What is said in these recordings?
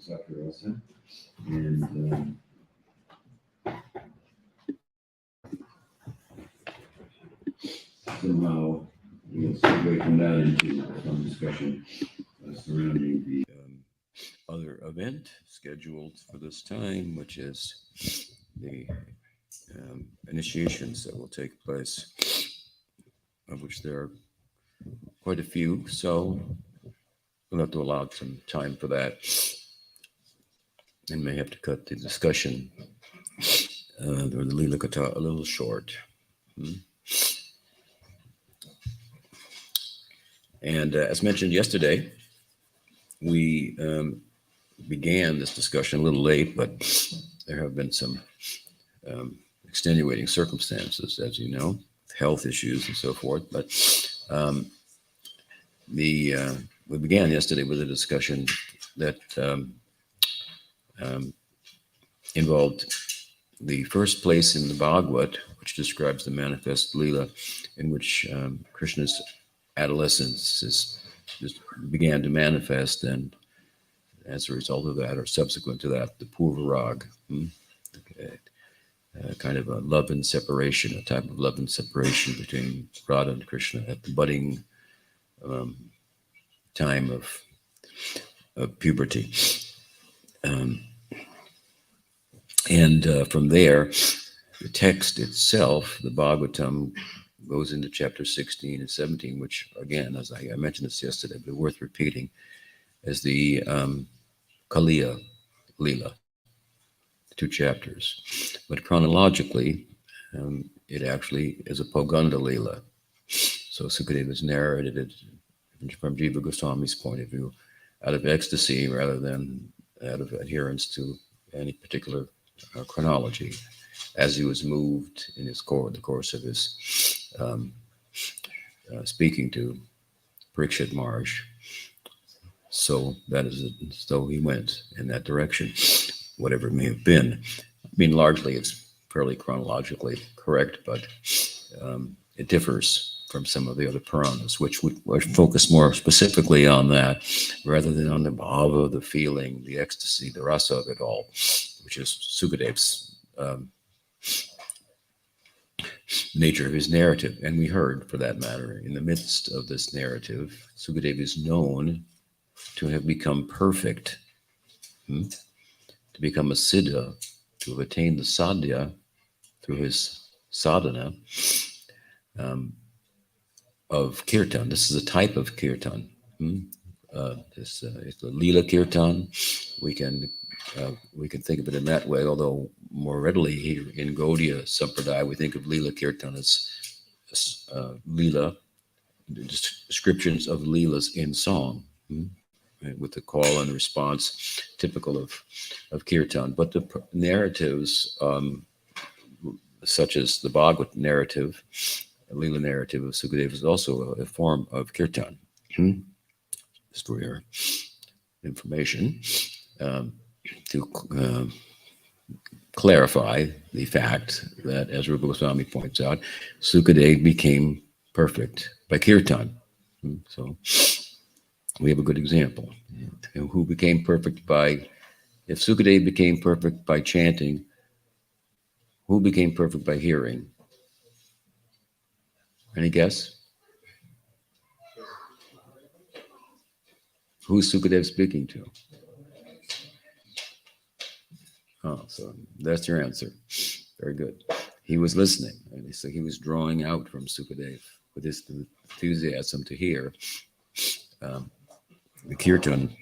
Sakirasa, and somehow we'll segue from that into some discussion surrounding the other event scheduled for this time, which is the initiations that will take place, of which there are quite a few. So we'll have to allow some time for that, and may have to cut the discussion or the Lila Katha a little short. And as mentioned yesterday, we began this discussion a little late, but there have been some extenuating circumstances, as you know, health issues and so forth. But we began yesterday with a discussion that involved the first place in the Bhagavad, which describes the manifest Leela, in which Krishna's adolescence began to manifest, and as a result of that, or subsequent to that, the Purvarag, kind of a love and separation, a type of love and separation between Radha and Krishna at the budding time of puberty. And from there, the text itself, the Bhagavatam, goes into chapter 16 and 17, which, again, as I mentioned this yesterday, but worth repeating, as the Kaliya Lila, 2 chapters. But chronologically, it actually is a Poganda Lila. So Sukadeva is narrated it from Jiva Goswami's point of view, out of ecstasy rather than out of adherence to any particular chronology, as he was moved in the course of his speaking to Parikshit Maharaj. So that is it. So he went in that direction, whatever it may have been. I mean, largely it's fairly chronologically correct, but it differs from some of the other Puranas, which would focus more specifically on that, rather than on the bhava, the feeling, the ecstasy, the rasa of it all, which is Sukadev's nature of his narrative. And we heard, for that matter, in the midst of this narrative, Sukadeva is known to have become perfect, to become a siddha, to have attained the sadhya through his sadhana of kirtan. This is a type of kirtan. This is the Lila kirtan. We can think of it in that way, although more readily here in Gaudiya Sampradaya, we think of Lila kirtan as Lila, descriptions of Leelas in song, with the call and response typical of kirtan. But the narratives, such as the Bhagavad narrative, Leela narrative of Sukadeva, is also a form of kirtan. Just for your information, to clarify the fact that, as Rupa Goswami points out, Sukadeva became perfect by kirtan. So we have a good example. And who became perfect by, if Sukadeva became perfect by chanting, who became perfect by hearing? Any guess? Who's Sukadeva speaking to? Oh, so that's your answer. Very good. He was listening, and so he was drawing out from Sukadeva with his enthusiasm to hear the kirtan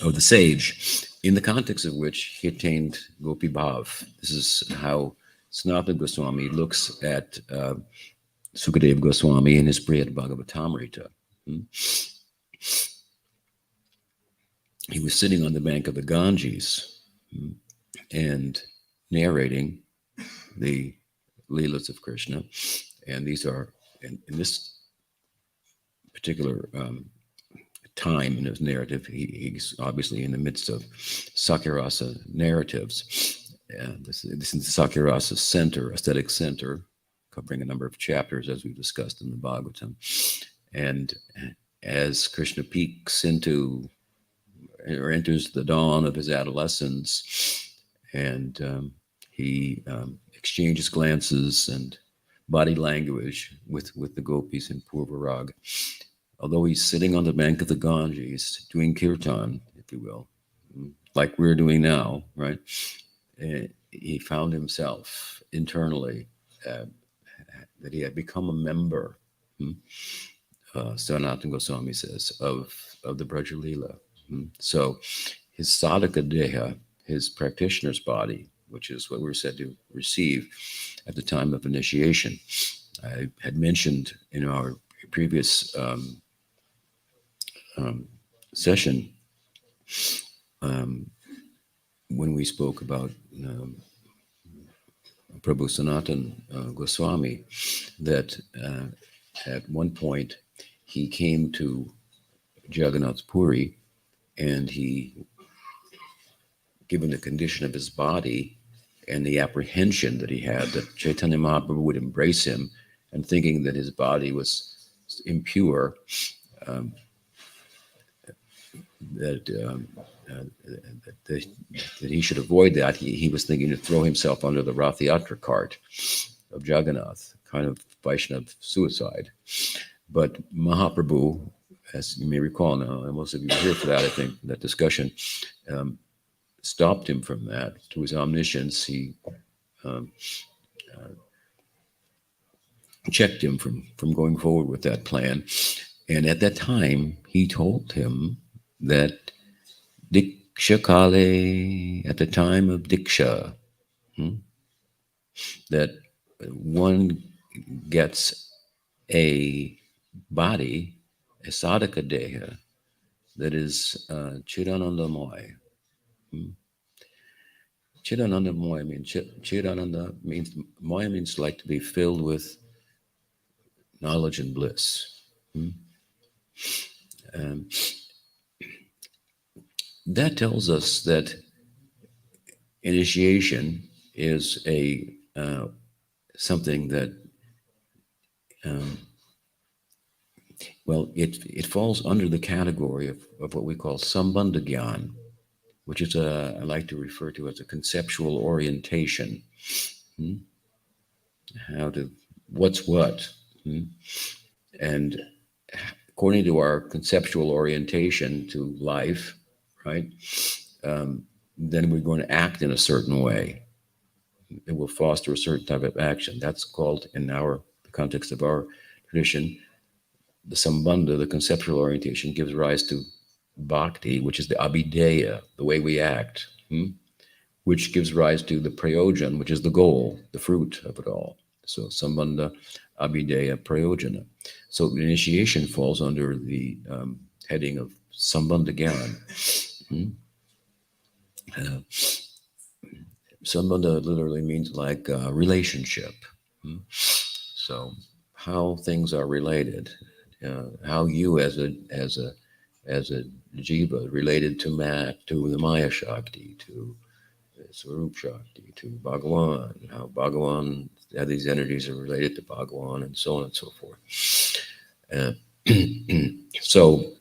of the sage, in the context of which he attained Gopi Bhav. This is how Sanatana Goswami looks at Sukadeva Goswami in his Brihad Bhagavatamrita. He was sitting on the bank of the Ganges and narrating the Leelas of Krishna. And these are, in this particular time in his narrative, he's obviously in the midst of Sakirasa narratives. And this is the Sakirasa center, aesthetic center, covering a number of chapters, as we've discussed in the Bhagavatam. And as Krishna peaks into or enters the dawn of his adolescence, and he exchanges glances and body language with the gopis in Purvarag. Although he's sitting on the bank of the Ganges doing kirtan, if you will, like we're doing now, right? He found himself internally that he had become a member, Sanatana Goswami says, of the Braja Lila. So his sadhaka deha, his practitioner's body, which is what we're said to receive at the time of initiation. I had mentioned in our previous session when we spoke about Prabhu Sanatan Goswami that at one point he came to Jagannath Puri, and he, given the condition of his body and the apprehension that he had that Chaitanya Mahaprabhu would embrace him, and thinking that his body was impure, that he should avoid that. He was thinking to throw himself under the Rath Yatra cart of Jagannath, kind of Vaishnav suicide. But Mahaprabhu, as you may recall now, and most of you were here for that, I think, that discussion, stopped him from that. To his omniscience, he checked him from going forward with that plan. And at that time, he told him that Diksha Kale, at the time of Diksha, that one gets a body, a sadhaka deha, that is Chidanandamoy. Chidanandamoy means, Chidananda means, Moya means like to be filled with knowledge and bliss. That tells us that initiation is a something that it falls under the category of what we call sambandha gyan, which is I like to refer to as a conceptual orientation. What's what? And according to our conceptual orientation to life, right, then we're going to act in a certain way. It will foster a certain type of action. That's called, in the context of our tradition, the sambandha, the conceptual orientation, gives rise to bhakti, which is the abhideya, the way we act, which gives rise to the prayojan, which is the goal, the fruit of it all. So sambandha, abhideya, prayojana. So initiation falls under the heading of sambandha gyan. Sambandha literally means like relationship. So how things are related, how you as a jiva related to the Maya Shakti, to Swarup Shakti, to Bhagawan, how these energies are related to Bhagawan, and so on and so forth. So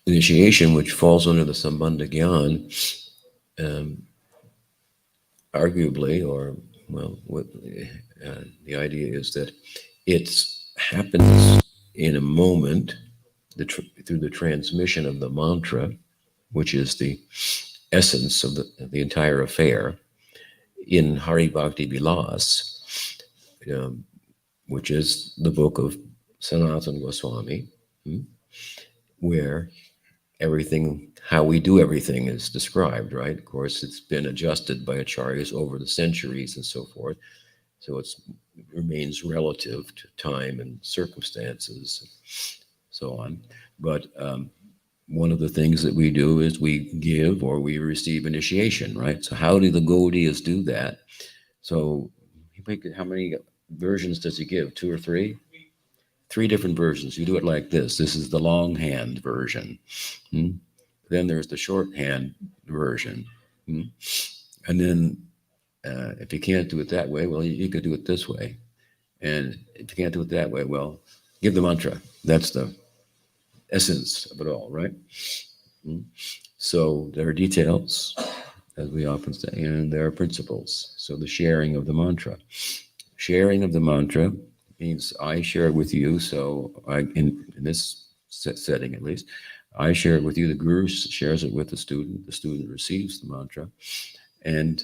initiation, which falls under the Sambandha Gyan, arguably, the idea is that it happens in a moment through the transmission of the mantra, which is the essence of the entire affair, in Hari Bhakti Vilas, which is the book of Sanatana Goswami, where how we do everything is described, right? Of course, it's been adjusted by acharyas over the centuries and so forth. So it remains relative to time and circumstances, so on. But one of the things that we do is we give or we receive initiation, right? So how do the Gaudiyas do that? So how many versions does he give? 2 or 3? 3 different versions. You do it like this. This is the longhand version. Then there's the shorthand version. And then if you can't do it that way, well, you could do it this way. And if you can't do it that way, well, give the mantra. That's the essence of it all, right? Mm. So there are details, as we often say, and there are principles. So the sharing of the mantra. Sharing of the mantra means I share it with you. So in this setting at least, I share it with you. The guru shares it with the student. The student receives the mantra, and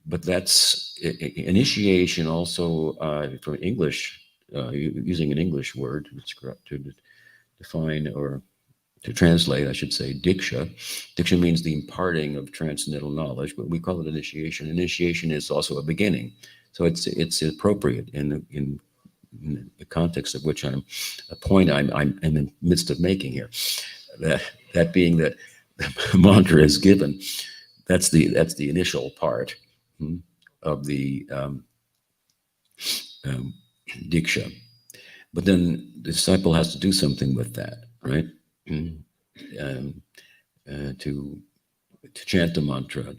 but that's initiation. Also, from English, using an English word to define or to translate, I should say, diksha. Diksha means the imparting of transcendental knowledge, but we call it initiation. Initiation is also a beginning, so it's appropriate in the context of which a point I'm in the midst of making here. That that being that the mantra is given. That's the initial part of the um, diksha. But then the disciple has to do something with that, right? Um, to chant the mantra.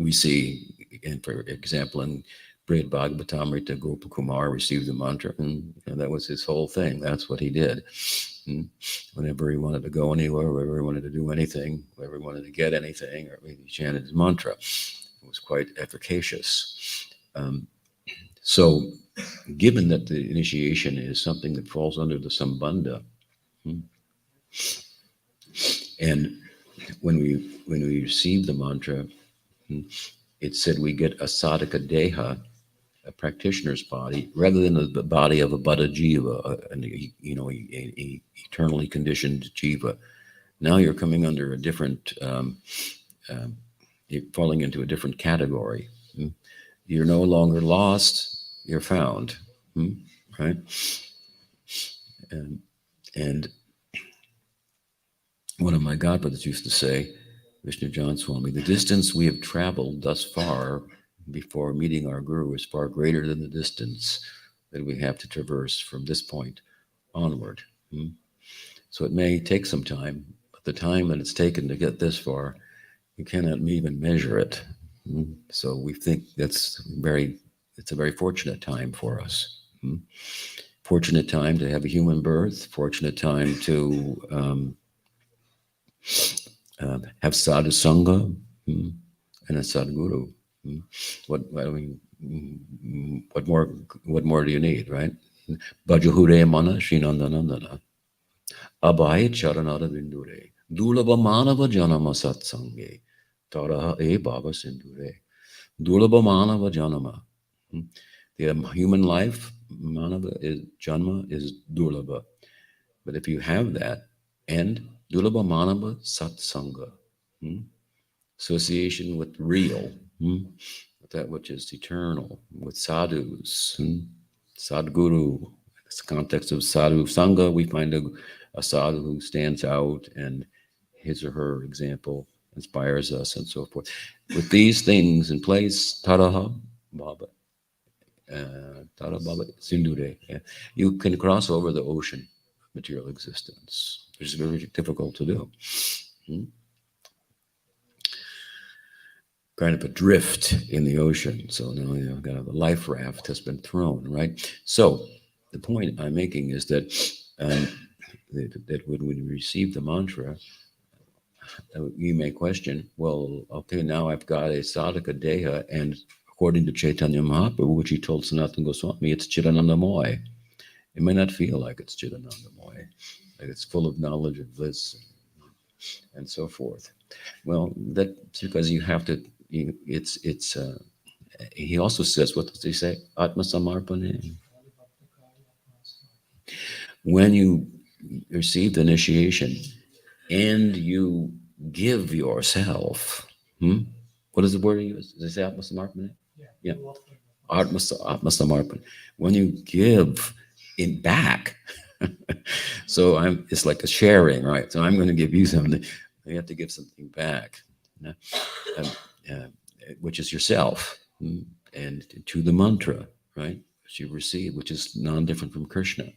We see, and for example, in Brihad Bhagavatamrita, Gopakumar received the mantra, and that was his whole thing. That's what he did. Whenever he wanted to go anywhere, wherever he wanted to do anything, wherever he wanted to get anything, or he chanted his mantra. It was quite efficacious. So, given that the initiation is something that falls under the Sambandha, and when we receive the mantra, it said we get a sadhaka deha, a practitioner's body, rather than the body of a buddha jiva, a eternally conditioned jiva. Now you're coming under a different, you're falling into a different category. You're no longer lost, you're found, right? And one of my godbrothers used to say, Vishnu John Swami, the distance we have traveled thus far before meeting our guru is far greater than the distance that we have to traverse from this point onward. So it may take some time, but the time that it's taken to get this far, you cannot even measure it. So we think it's a very fortunate time for us. Fortunate time to have a human birth, fortunate time to have sadhu sangha and a sadguru. What more do you need, right? Bajahure mana shinandanandana. Abhay charanara vindure. Dulaba manava janama satsange. Taraha e baba sindure. Dulaba manava janama. The human life, manava is janma is dulaba. But if you have that, and dulaba manava satsanga, association with real, with that which is eternal, with sadhus, sadguru. In this context of sadhu sangha, we find a sadhu who stands out and his or her example inspires us and so forth. With these things in place, taraha baba, tara baba sindure, you can cross over the ocean of material existence, which is very difficult to do. Kind of adrift in the ocean. So now kind of a life raft has been thrown, right? So the point I'm making is that that when we receive the mantra, you may question, well, okay, now I've got a sadhaka deha, and according to Chaitanya Mahaprabhu, which he told Sanatana Goswami, it's Chidanandamoy. It may not feel like it's Chidanandamoy, like it's full of knowledge and bliss and so forth. Well, that's because you have to. It's. He also says, what does he say? Atma samarpane. When you receive the initiation and you give yourself, what is the word he uses? Does he say Atma samarpane? Yeah. Atma samarpane. When you give it back, so it's like a sharing, right? So I'm going to give you something. You have to give something back, which is yourself, and to the mantra, right? Which you receive, which is non-different from Krishna,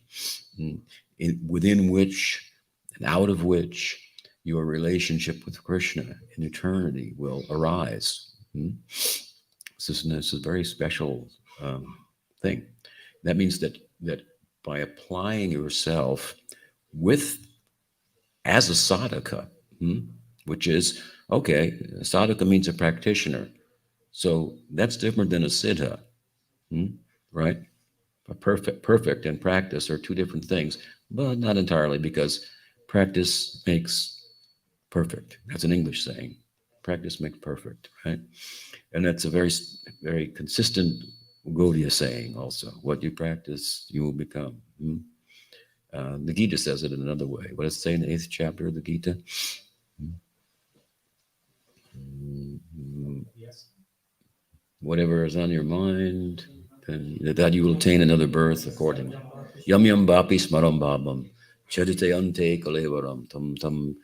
within which and out of which your relationship with Krishna in eternity will arise. This is a very special thing. That means that by applying yourself with as a sadhaka, which is, okay, sadhaka means a practitioner. So that's different than a siddha, right? A perfect and practice are two different things, but not entirely, because practice makes perfect. That's an English saying. Practice makes perfect, right? And that's a very consistent Gaudiya saying also. What you practice, you will become. The Gita says it in another way. What does it say in the 8th chapter of the Gita? Whatever is on your mind, then that you will attain another birth accordingly. Yam yam bapi smaram bhabam, chadite ante kalevaram, tam tam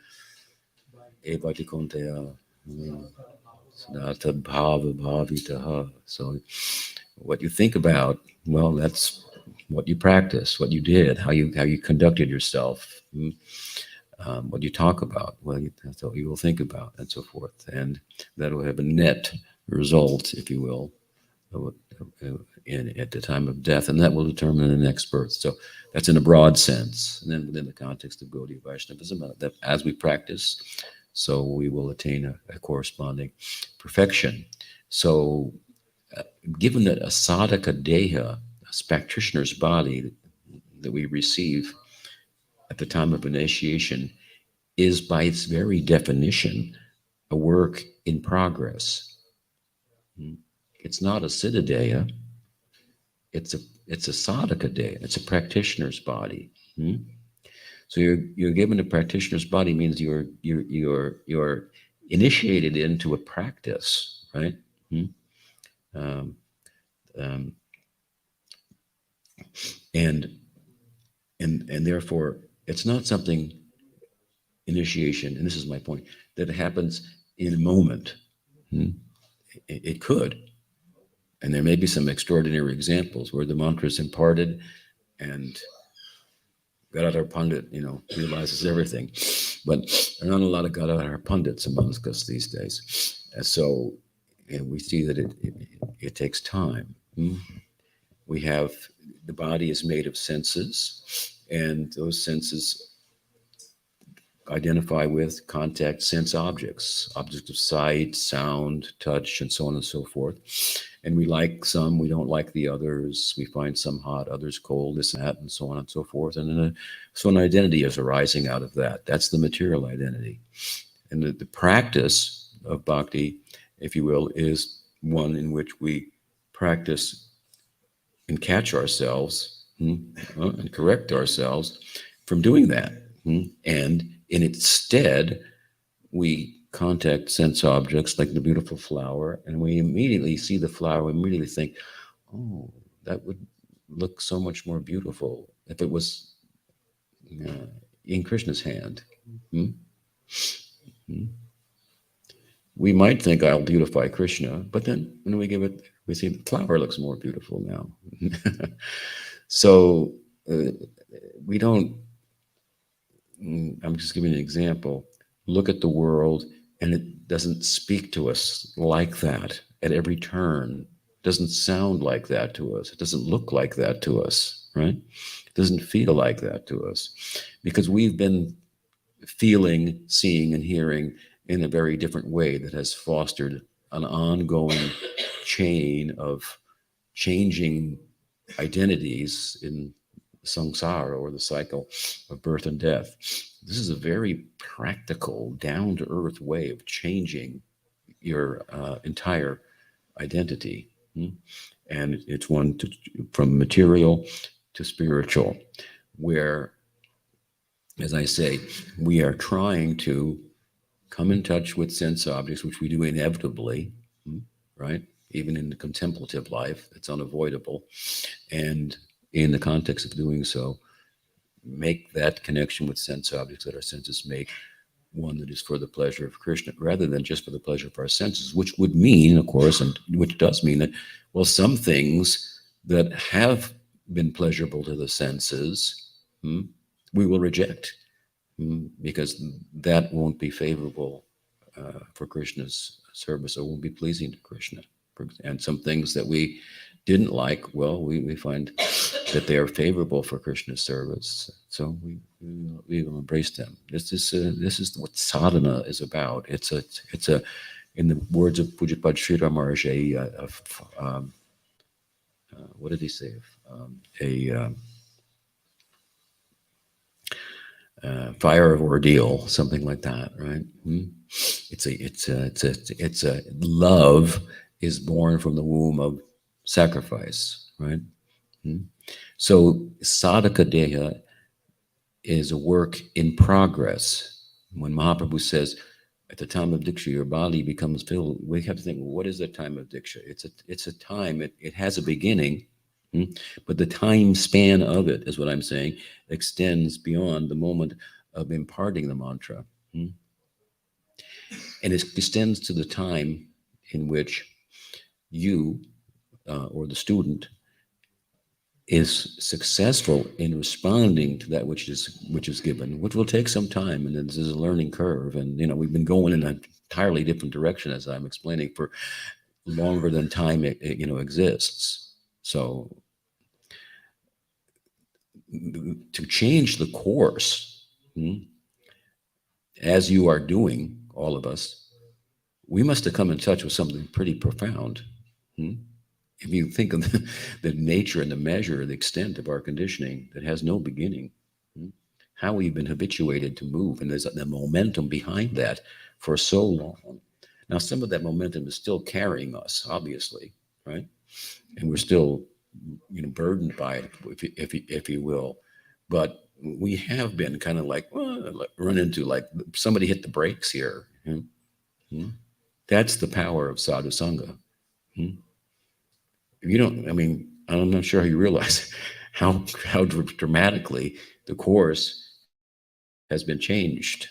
evati konteya, sanata bhava bhavitaha. So what you think about, well, that's what you practice, what you did, how you conducted yourself, what you talk about, well, that's what you will think about, and so forth, and that will have a net result, if you will, at the time of death, and that will determine the next birth. So that's in a broad sense, and then within the context of Gaudiya Vaishnavism, that as we practice, so we will attain a corresponding perfection. So, given that a sadhaka deha, a practitioner's body that we receive at the time of initiation, is by its very definition a work in progress. It's not a siddha deha. It's a sadhaka deha. It's a practitioner's body. So you're given a practitioner's body means you're initiated into a practice, right? Um, um, and therefore it's not something, initiation, and this is my point, that happens in a moment. It could, and there may be some extraordinary examples where the mantra is imparted and Gadadhar Pandit, realizes everything. But there are not a lot of Gadadhar Pandits amongst us these days. And so we see that it takes time. We have, the body is made of senses, and those senses identify with, contact, sense objects of sight, sound, touch, and so on and so forth. And we like some, we don't like the others. We find some hot, others cold, this and that, and so on and so forth. And then so an identity is arising out of that. That's the material identity. And the practice of bhakti, if you will, is one in which we practice and catch ourselves and correct ourselves from doing that. And in its stead, we contact sense objects like the beautiful flower, and we immediately see the flower, we immediately think, oh, that would look so much more beautiful if it was in Krishna's hand. We might think, I'll beautify Krishna, but then when we give it, we see the flower looks more beautiful now. So we don't, I'm just giving an example, look at the world and it doesn't speak to us like that at every turn. It doesn't sound like that to us. It doesn't look like that to us, right? It doesn't feel like that to us because we've been feeling, seeing, and hearing in a very different way that has fostered an ongoing chain of changing identities in samsara, or the cycle of birth and death. This is a very practical, down-to-earth way of changing your entire identity. And it's one from material to spiritual, where, as I say, we are trying to come in touch with sense objects, which we do inevitably, right? Even in the contemplative life, it's unavoidable. And in the context of doing so, make that connection with sense objects that our senses make one that is for the pleasure of Krishna, rather than just for the pleasure of our senses, which would mean, of course, and which does mean that, well, some things that have been pleasurable to the senses, we will reject because that won't be favorable for Krishna's service, or won't be pleasing to Krishna. And some things that we didn't like, well, we find that they are favorable for Krishna's service. So we will embrace them. This is what sadhana is about. It's a in the words of Pujapad Sridhar Maharaj, what did he say? A fire of ordeal, something like that, right? It's a love is born from the womb of sacrifice, right? So sadhaka deha is a work in progress. When Mahaprabhu says, at the time of Diksha, your body becomes filled, we have to think, well, what is the time of Diksha? It's a time, it has a beginning, but the time span of it, is what I'm saying, extends beyond the moment of imparting the mantra. And it extends to the time in which you, or the student, is successful in responding to that which is given, which will take some time, and this is a learning curve. And we've been going in an entirely different direction, as I'm explaining, for longer than time exists. So to change the course, as you are doing, all of us, we must have come in touch with something pretty profound. If you think of the nature and the measure, the extent of our conditioning that has no beginning, how we've been habituated to move, and there's the momentum behind that for so long. Now, some of that momentum is still carrying us, obviously, right? And we're still, burdened by it, if you will. But we have been kind of like run into like somebody hit the brakes here. That's the power of sadhu sangha. You don't, I'm not sure how you realize how dramatically the course has been changed.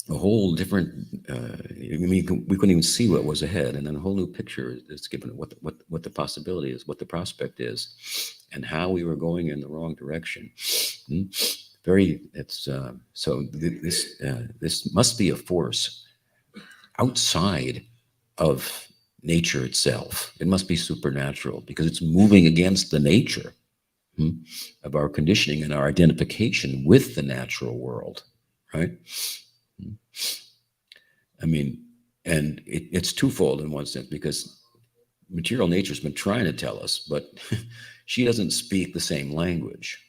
A whole different, we couldn't even see what was ahead, and then a whole new picture is given what the possibility is, what the prospect is, and how we were going in the wrong direction. So this must be a force outside of nature itself. It must be supernatural because it's moving against the nature of our conditioning and our identification with the natural world, right? And it's twofold in one sense, because material nature's been trying to tell us, but she doesn't speak the same language.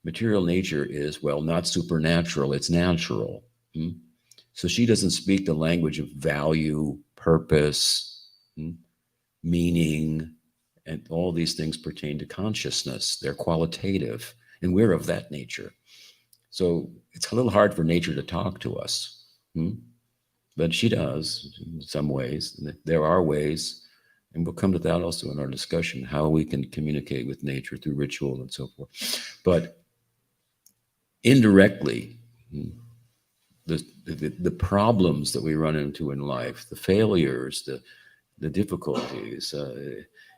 Material nature is, well, not supernatural, it's natural. So she doesn't speak the language of value, purpose, meaning, and all these things pertain to consciousness. They're qualitative, and we're of that nature. So it's a little hard for nature to talk to us, but she does in some ways. There are ways, and we'll come to that also in our discussion, how we can communicate with nature through ritual and so forth. But indirectly, the problems that we run into in life, the failures, the difficulties,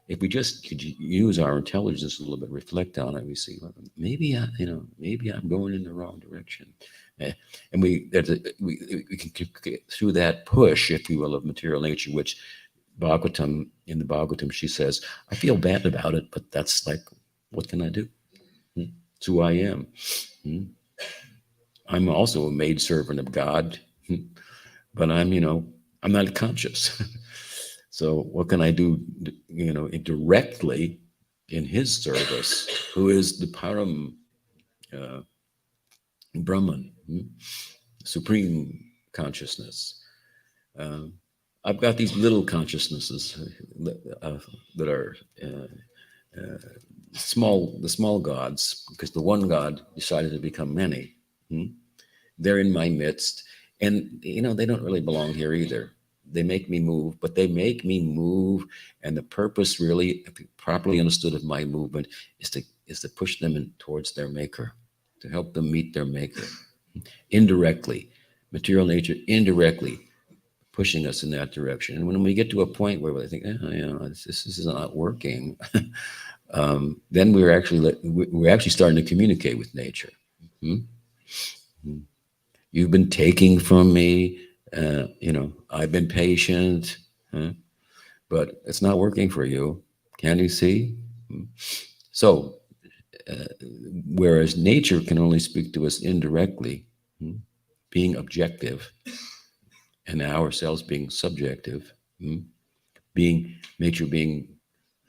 if we just could use our intelligence a little bit, reflect on it, we see, well, maybe I'm going in the wrong direction, and we can get through that push, if you will, of material nature, which in the Bhagavatam, she says, I feel bad about it, but that's like, what can I do? It's who I am. I'm also a maidservant of God, but I'm not conscious. So what can I do, directly in his service, who is the Param Brahman, supreme consciousness. I've got these little consciousnesses that are the small gods, because the one God decided to become many. They're in my midst, and they don't really belong here either. They make me move, but they make me move, and the purpose, really, properly understood, of my movement is to push them towards their maker, to help them meet their maker. Indirectly, material nature indirectly pushing us in that direction. And when we get to a point where we think, this is not working, then we're actually starting to communicate with nature. You've been taking from me, I've been patient, but it's not working for you. Can you see? Hmm. So, uh, whereas nature can only speak to us indirectly, hmm, being objective, and ourselves being subjective, hmm, being nature being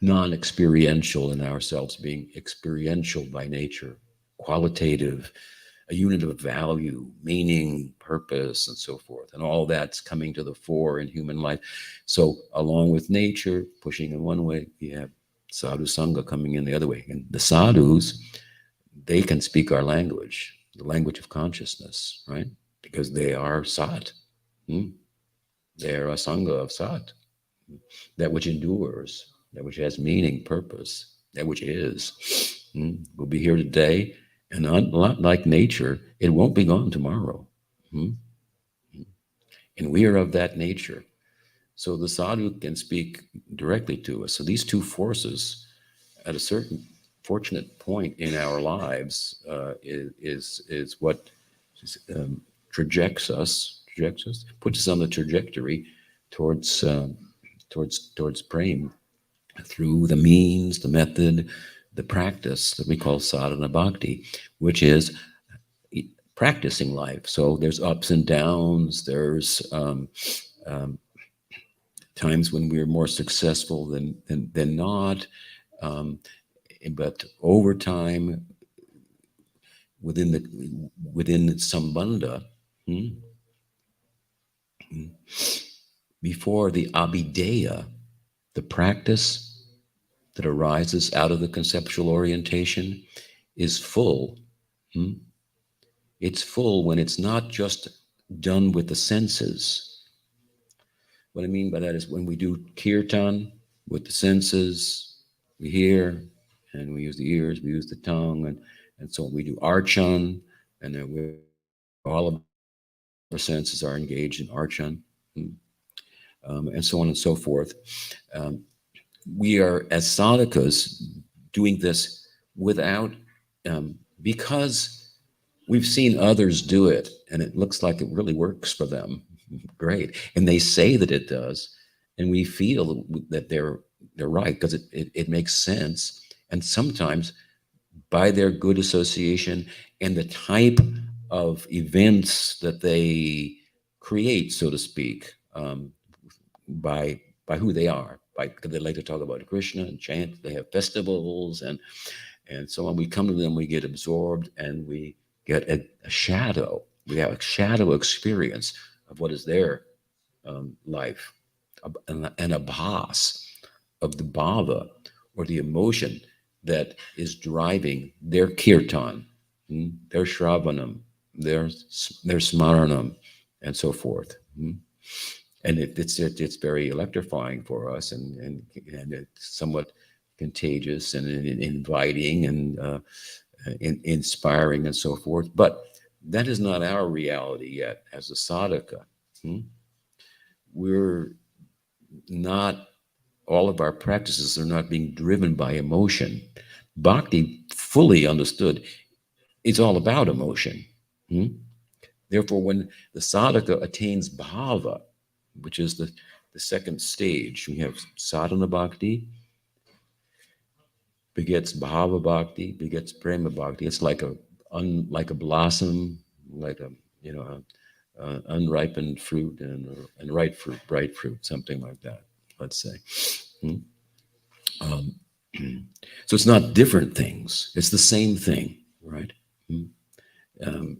non-experiential and ourselves being experiential by nature, qualitative, a unit of value, meaning, purpose, and so forth. And all that's coming to the fore in human life. So along with nature pushing in one way, you have sadhu sangha coming in the other way. And the sadhus, they can speak our language, the language of consciousness, right? Because they are sat. Hmm? They are a sangha of sat, that which endures, that which has meaning, purpose, that which is. We'll be here today, and unlike nature, it won't be gone tomorrow. Hmm? And we are of that nature. So the sadhu can speak directly to us. So these two forces, at a certain fortunate point in our lives, is what um, trajects us, puts us on the trajectory towards towards prema, through the means, the method, the practice that we call sadhana bhakti, which is practicing life. So there's ups and downs. There's um, times when we're more successful than not. Um, but over time, within sambandha, hmm, before the abhideya, the practice that arises out of the conceptual orientation is full. Hmm? It's full when it's not just done with the senses. What I mean by that is when we do kirtan with the senses, we hear and we use the ears, we use the tongue, and so we do archan, and then all of our senses are engaged in archan, and so on and so forth. Um, we are, as sadhakas, doing this without, because we've seen others do it and it looks like it really works for them. Great. And they say that it does. And we feel that they're right because it makes sense. And sometimes by their good association and the type of events that they create, so to speak, by who they are, because they like to talk about Krishna and chant. They have festivals and so on. We come to them, we get absorbed, and we get a shadow. We have a shadow experience of what is their life, and a bhas of the bhava or the emotion that is driving their kirtan, their shravanam, their smaranam, and so forth. And it's very electrifying for us, and it's somewhat contagious and inviting and inspiring and so forth. But that is not our reality yet as a sadhaka. Hmm? We're not, all of our practices are not being driven by emotion. Bhakti, fully understood, is all about emotion. Hmm? Therefore, when the sadhaka attains bhava, which is the second stage, we have sadhana bhakti, begets bhava bhakti, begets prema bhakti. It's like like a blossom, like a unripened fruit and ripe fruit, something like that. Let's say. Hmm? Um, so it's not different things; it's the same thing, right? Hmm?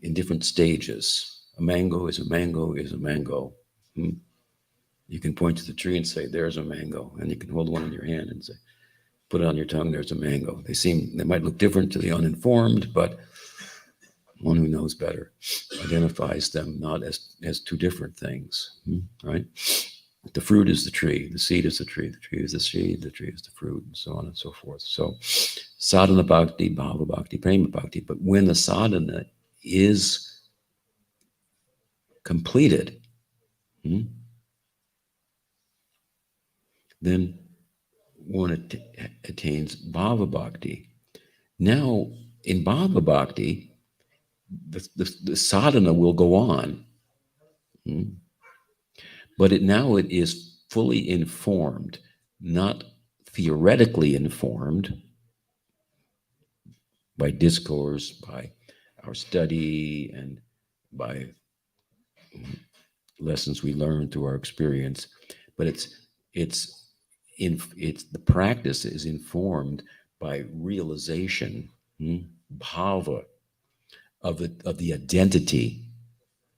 In different stages. A mango is a mango is a mango. Hmm? You can point to the tree and say, "There's a mango," and you can hold one in your hand and say, "Put it on your tongue. There's a mango." They might look different to the uninformed, but one who knows better identifies them not as two different things, right? The fruit is the tree, the seed is the tree is the seed, the tree is the fruit, and so on and so forth. So, sadhana bhakti, bhava bhakti, prema bhakti. But when the sadhana is completed, then one attains bhava bhakti. Now, in bhava bhakti, the sadhana will go on, but it is fully informed, not theoretically informed by discourse, by our study, and by lessons we learn through our experience. But it's the practice is informed by realization, bhava, of the identity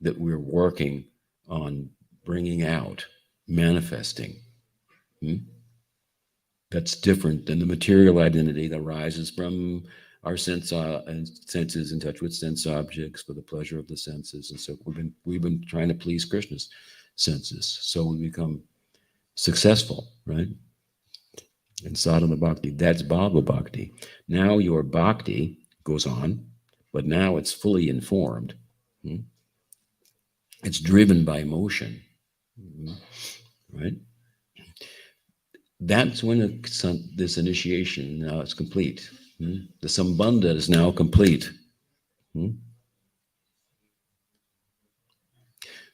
that we're working on bringing out, manifesting. That's different than the material identity that arises from our senses in touch with sense objects for the pleasure of the senses. And so we've been trying to please Krishna's senses, so we become successful, right? And sadhana bhakti, that's bhava bhakti. Now your bhakti goes on, but now it's fully informed. It's driven by emotion, right? That's when this initiation now is complete. The sambandha is now complete.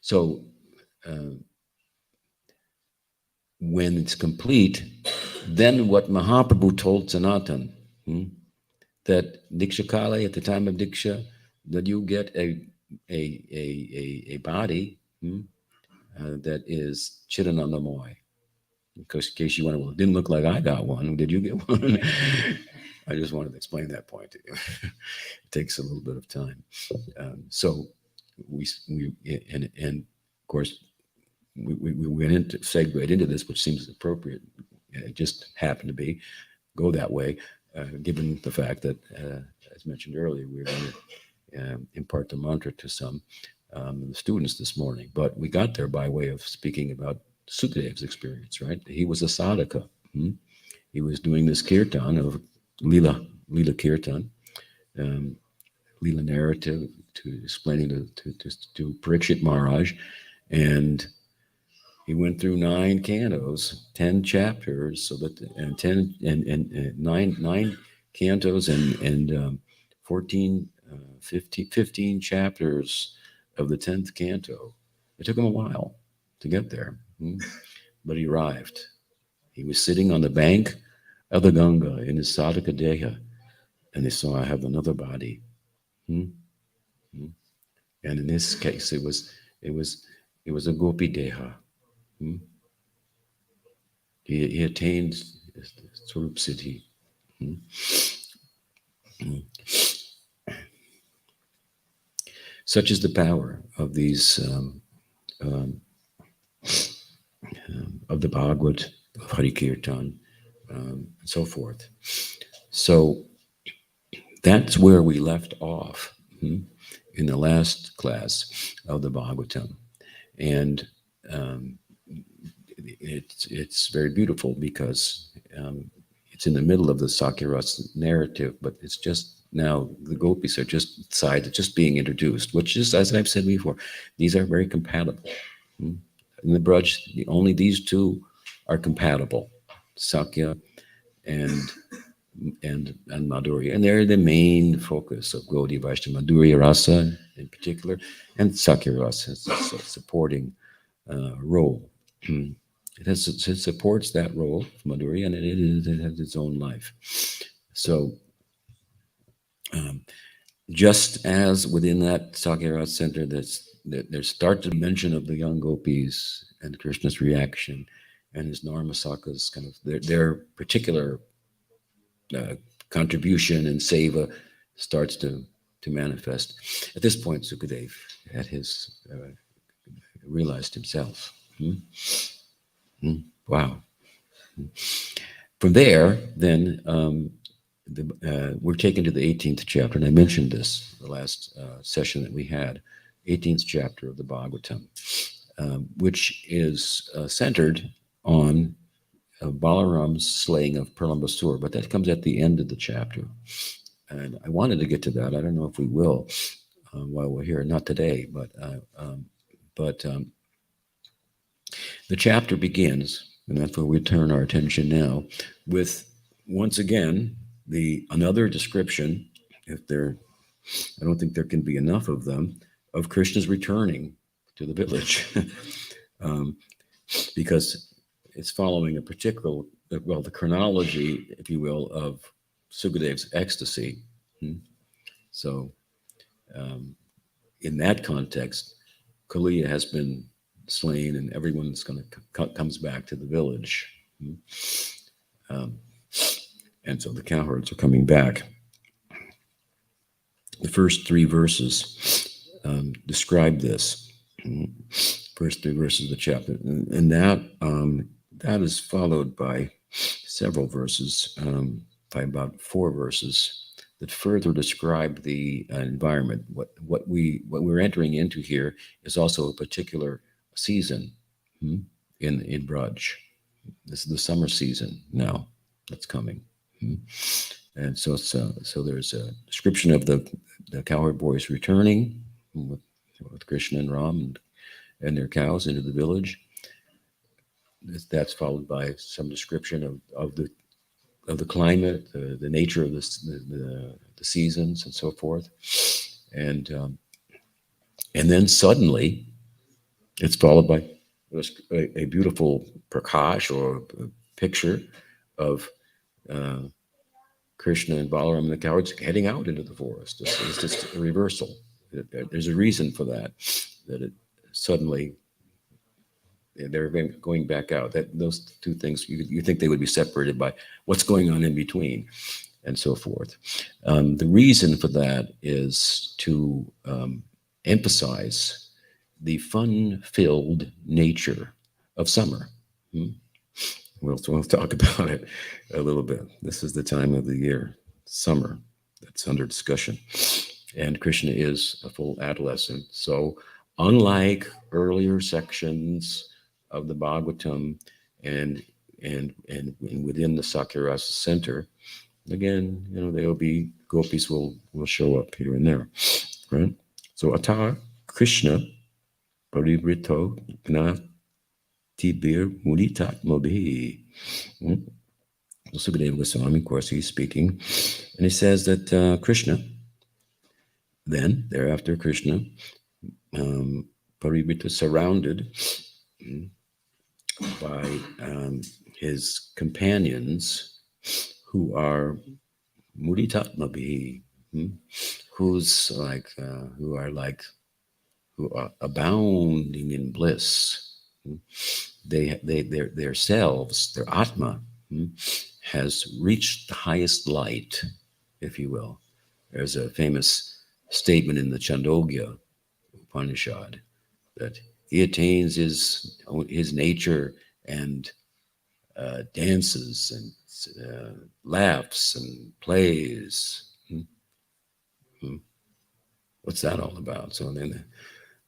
So when it's complete, then what Mahaprabhu told Sanatan, that Diksha Kale, at the time of Diksha, that you get a body that is Chidanandamoy. In case you want to, well, it didn't look like I got one. Did you get one? I just wanted to explain that point to you. It takes a little bit of time. So we and of course we went into segued into this, which seems appropriate. It just happened to go that way, given the fact that, as mentioned earlier, we were going to impart the mantra to some students this morning. But we got there by way of speaking about Sukadev's experience, right? He was a sadhaka. He was doing this kirtan of Lila kirtan, Lila narrative, to explaining to Parikshit Maharaj, and he went through 9 cantos, 10 chapters, so that and 10 and 9 cantos and 14, 15 chapters of the 10th canto. It took him a while to get there, but he arrived. He was sitting on the bank of the Ganga in his sadhaka deha, and he saw, I have another body. And in this case, it was a gopi deha. He attained Swarup Siddhi. Such is the power of these of the Bhagavad, of Hari Kirtan, and so forth. So that's where we left off in the last class of the Bhagavatam, and it's very beautiful because it's in the middle of the Sakyaras narrative, but it's just now the gopis are just being introduced, which is, as I've said before, these are very compatible. In the Braj, only these two are compatible, Sakya and Madhurya, and they're the main focus of Gaudiya Vaishnava, Madhurya Rasa in particular, and Sakya Rasa has a supporting role. It supports that role of Madhurya, and it has its own life. So, just as within that Sakya Rasa center, there starts a mention of the young gopis and Krishna's reaction, and his Narmasakas, kind of their particular contribution and seva starts to manifest. At this point, Sukadev had his realized himself. Wow. From there, then we're taken to the 18th chapter, and I mentioned this the last session that we had, 18th chapter of the Bhagavatam, which is centered on Balaram's slaying of Pralambasur, but that comes at the end of the chapter. And I wanted to get to that. I don't know if we will while we're here. Not today, but the chapter begins, and that's where we turn our attention now, with once again another description. I don't think there can be enough of them, of Krishna's returning to the village, because it's following a particular the chronology, if you will, of Sukadev's ecstasy. Hmm. So, um, in that context, Kalia has been slain, and everyone's going to comes back to the village. Hmm. Um, and so the cowherds are coming back. The first three verses describe this. Hmm. First three verses of the chapter, and that is followed by several verses, by about four verses that further describe the environment. What we're entering into here is also a particular season, hmm, in Braj. This is the summer season now that's coming. Hmm. And so there's a description of the cowherd boys returning with Krishna and Ram and their cows into the village. That's followed by some description of the climate, the nature of the seasons, and so forth. And then suddenly, it's followed by a beautiful prakash, or a picture of uh, Krishna and Balaram and the cowards heading out into the forest. It's just a reversal. There's a reason for that. That it suddenly they're going back out. That those two things, you think they would be separated by what's going on in between, and so forth. The reason for that is to emphasize the fun-filled nature of summer. Hmm? We'll talk about it a little bit. This is the time of the year, summer, that's under discussion. And Krishna is a full adolescent. So, unlike earlier sections of the Bhagavatam and within the Sakirasa center, again, there'll be gopis will show up here and there, right? So, Ata Krishna Parivrito Gnatibir Muditat Mobhi. Sukadeva Goswami, of course, he's speaking, and he says that Krishna, then thereafter Krishna, Parivrita, surrounded by his companions who are Muditatmabhi, who are abounding in bliss. Their selves, their Atma, has reached the highest light, if you will. There's a famous statement in the Chandogya Upanishad that he attains his nature and dances and laughs and plays. What's that all about? So then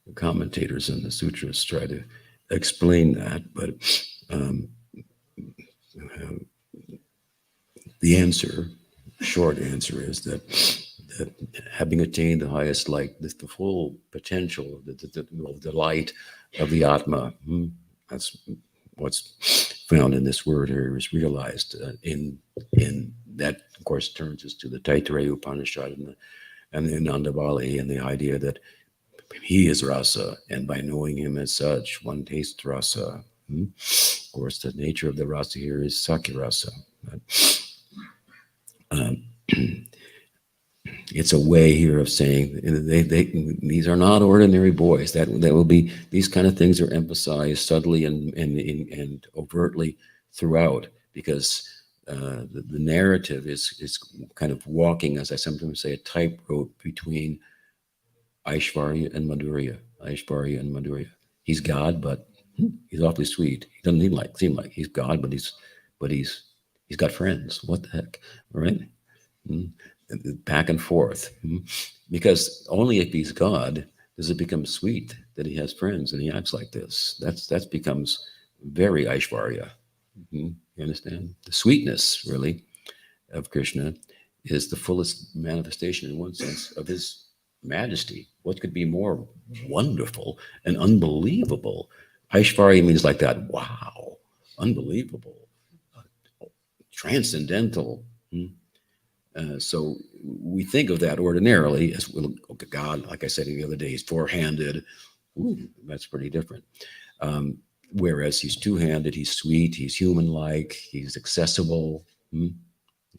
the commentators and the sutras try to explain that, but the answer, short answer, is that having attained the highest light, the full potential, the light of the Atma, that's what's found in this word here, is realized in that, of course, turns us to the Taittiriya Upanishad and the Nandavali, and the idea that he is rasa, and by knowing him as such, one tastes rasa. Of course, the nature of the rasa here is sakirasa. It's a way here of saying these are not ordinary boys. That will be, these kind of things are emphasized subtly and overtly throughout, because the narrative is kind of walking, as I sometimes say, a tightrope between Aishvarya and Madhurya. Aishvarya and Madhurya. He's God, but he's awfully sweet. He doesn't seem like he's God, but he's got friends. What the heck, right? Back and forth, because only if he's God does it become sweet that he has friends and he acts like this. That becomes very Aishvarya. You understand? The sweetness, really, of Krishna is the fullest manifestation, in one sense, of his majesty. What could be more wonderful and unbelievable? Aishvarya means like that. Wow, unbelievable, transcendental. So we think of that ordinarily as, well, okay, God, like I said the other day, he's four-handed. Ooh, that's pretty different. Whereas he's two-handed, he's sweet, he's human-like, he's accessible. Hmm?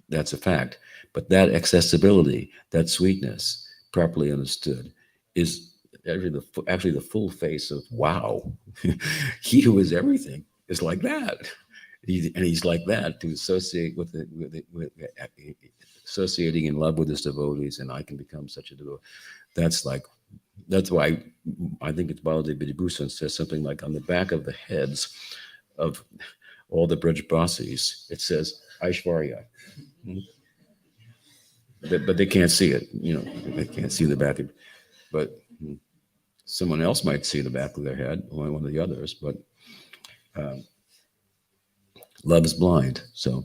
That's a fact. But that accessibility, that sweetness, properly understood, is actually the full face of wow. He who is everything is like that. And he's like that to associate associating in love with his devotees, and I can become such a devotee. That's like that's why I think it's Baladev Vidibhusan says something like on the back of the heads of all the Brajbasis, it says Aishwarya. But they can't see it. They can't see the back of it. But someone else might see the back of their head, or one of the others. But love is blind. So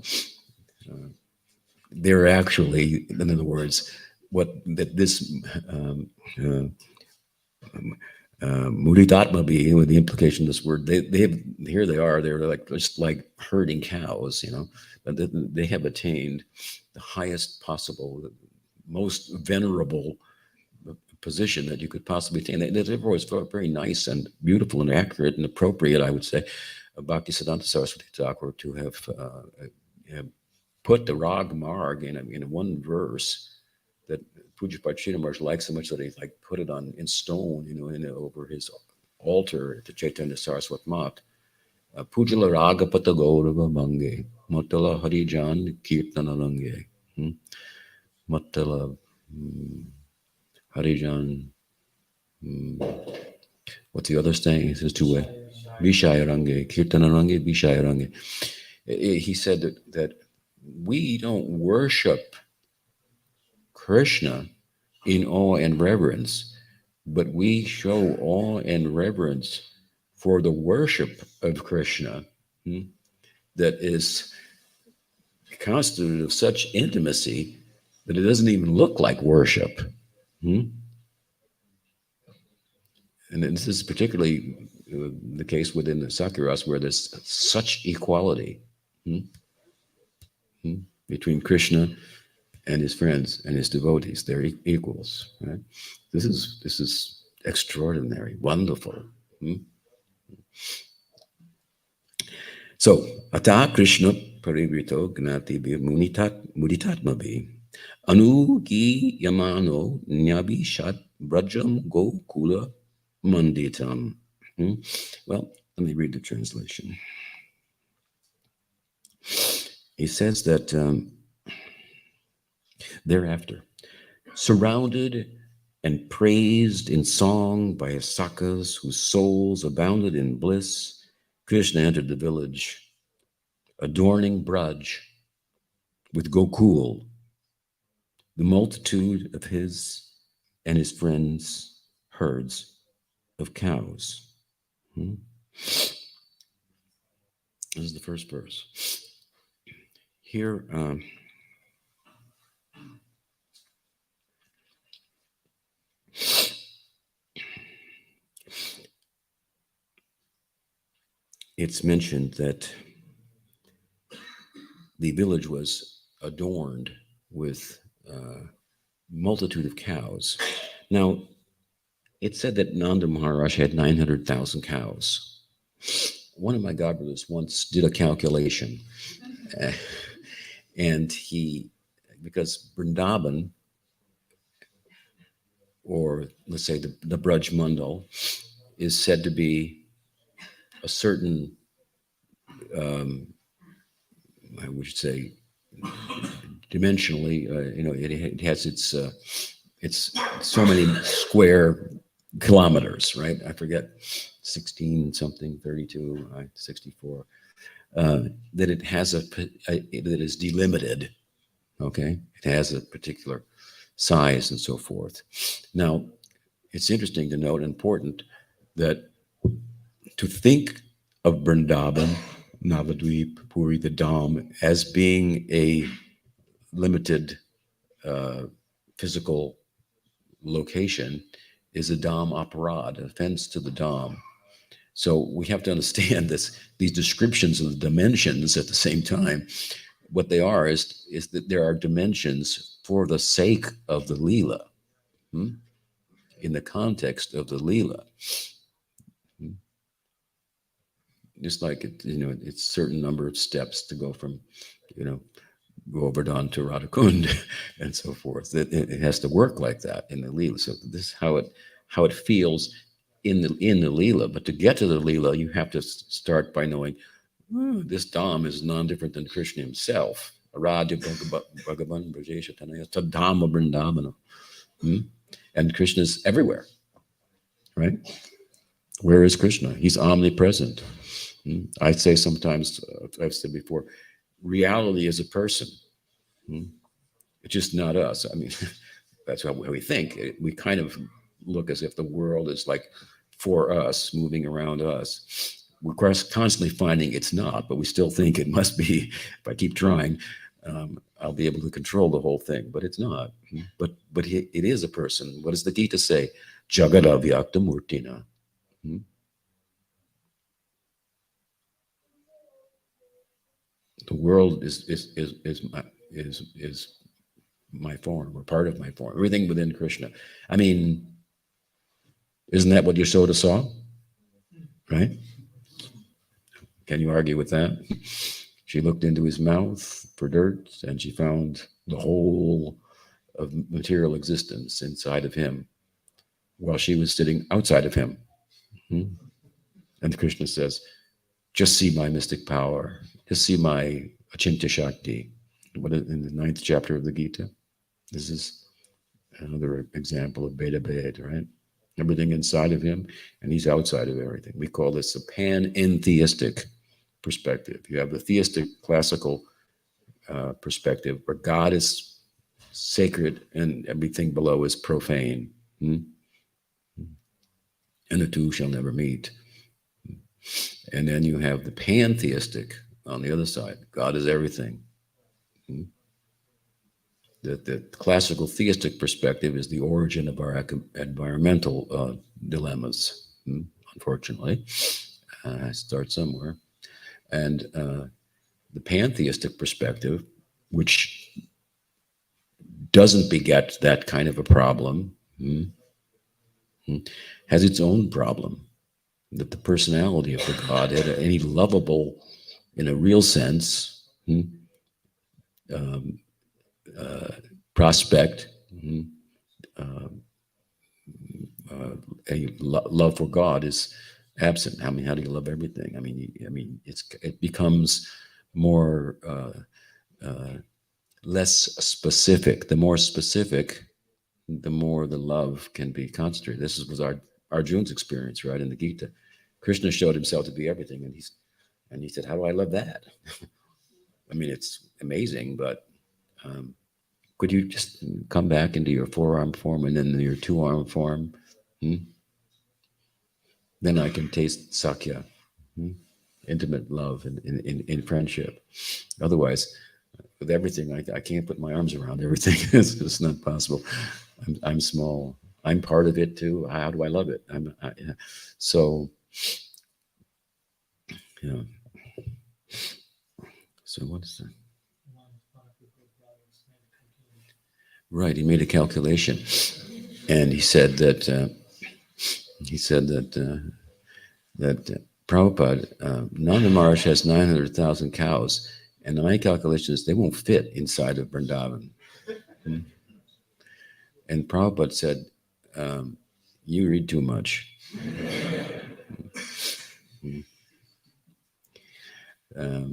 they're actually, in other words, what that this Muditatma being, with the implication of this word, they have, here they are, they're like just like herding cows, but they have attained the highest possible, most venerable position that you could possibly attain. They've always felt very nice and beautiful and accurate and appropriate, I would say, Bhaktisiddhanta Saraswati Thakur to have put the Rag Marg in one verse that Pujapad Srinivas liked so much that he like put it in stone, over his altar at the Chaitanya Saraswat Mat. Pujala Raga Patagorava Mange, Matala Harijan Kirtana Lange. Matala Harijan. What's the other saying? He says two way. Vishayarange, Kirtanarange, Vishayarange. He said that we don't worship Krishna in awe and reverence, but we show awe and reverence for the worship of Krishna that is constituted of such intimacy that it doesn't even look like worship. And this is particularly the case within the Sakiras, where there's such equality between Krishna and his friends and his devotees. They're equals. Right? This is extraordinary, wonderful. So, Ata Krishna Parivrito Gnati Muditatmabi Anugi Yamano Nyabi Shat Brajam Go Kula Manditam. Well, let me read the translation. He says that thereafter, surrounded and praised in song by his sakas whose souls abounded in bliss, Krishna entered the village, adorning Braj with Gokul, the multitude of his and his friends' herds of cows. This is the first verse. Here, it's mentioned that the village was adorned with multitude of cows. Now, it said that Nanda Maharaj had 900,000 cows. One of my godbrothers once did a calculation, and because Vrindavan, or let's say the Braj Mandal, is said to be a certain, I would say, dimensionally, it has it's so many square kilometers, right? I forget, 16 something, 32, 64. That it has that is delimited. Okay, it has a particular size and so forth. Now, it's interesting to note, important, that to think of Vrindavan, Navadvip, Puri, the Dham, as being a limited physical location is a Dham aparad, an offense to the Dham. So we have to understand these descriptions of the dimensions at the same time. What they are is that there are dimensions for the sake of the Leela, in the context of the Leela. just like it, it's a certain number of steps to go from, you know, Govardhan to Radhakund and so forth. It has to work like that in the Leela. So this is how it feels in the Leela. But to get to the Leela, you have to start by knowing, this Dham is non-different than Krishna himself. Radha Bhagavan Brajesha Tanaya Tadhama Vrindavana. And Krishna's everywhere, right? Where is Krishna? He's omnipresent. I say sometimes, I've said before, reality is a person. It's just not us. I mean, that's how we think. We kind of look as if the world is like for us, moving around us. We're constantly finding it's not, but we still think it must be. If I keep trying, I'll be able to control the whole thing, but it's not. But it is a person. What does the Gita say? Jagadavyakta Murtina. The world is my form, or part of my form. Everything within Krishna. I mean, isn't that what Yashoda saw? Right? Can you argue with that? She looked into his mouth for dirt, and she found the whole of material existence inside of him, while she was sitting outside of him. And Krishna says, just see my mystic power. Just see my Achintya Shakti. In the 9th chapter of the Gita. This is another example of Beda Bhed, right? Everything inside of him, and he's outside of everything. We call this a pan-entheistic perspective. You have the theistic classical perspective, where God is sacred and everything below is profane. And the two shall never meet. And then you have the pantheistic on the other side. God is everything. The classical theistic perspective is the origin of our environmental dilemmas, unfortunately. Start somewhere. And the pantheistic perspective, which doesn't beget that kind of a problem, has its own problem. That the personality of the Godhead, any lovable, in a real sense, prospect, a love for God is absent. I mean, how do you love everything? I mean, it becomes more less specific. The more specific, the more the love can be concentrated. This was Arjuna's experience, right, in the Gita. Krishna showed himself to be everything, and he said, "How do I love that?" I mean, it's amazing, but could you just come back into your four-arm form and then your two-arm form? Then I can taste Sakya, intimate love in friendship. Otherwise, with everything, I can't put my arms around everything. It's not possible. I'm small. I'm part of it too. How do I love it? So, yeah. So what is that? Right. He made a calculation, and he said that Prabhupada, Nanda Maharaj has 900,000 cows, and my calculation is they won't fit inside of Vrindavan. And Prabhupada said, you read too much.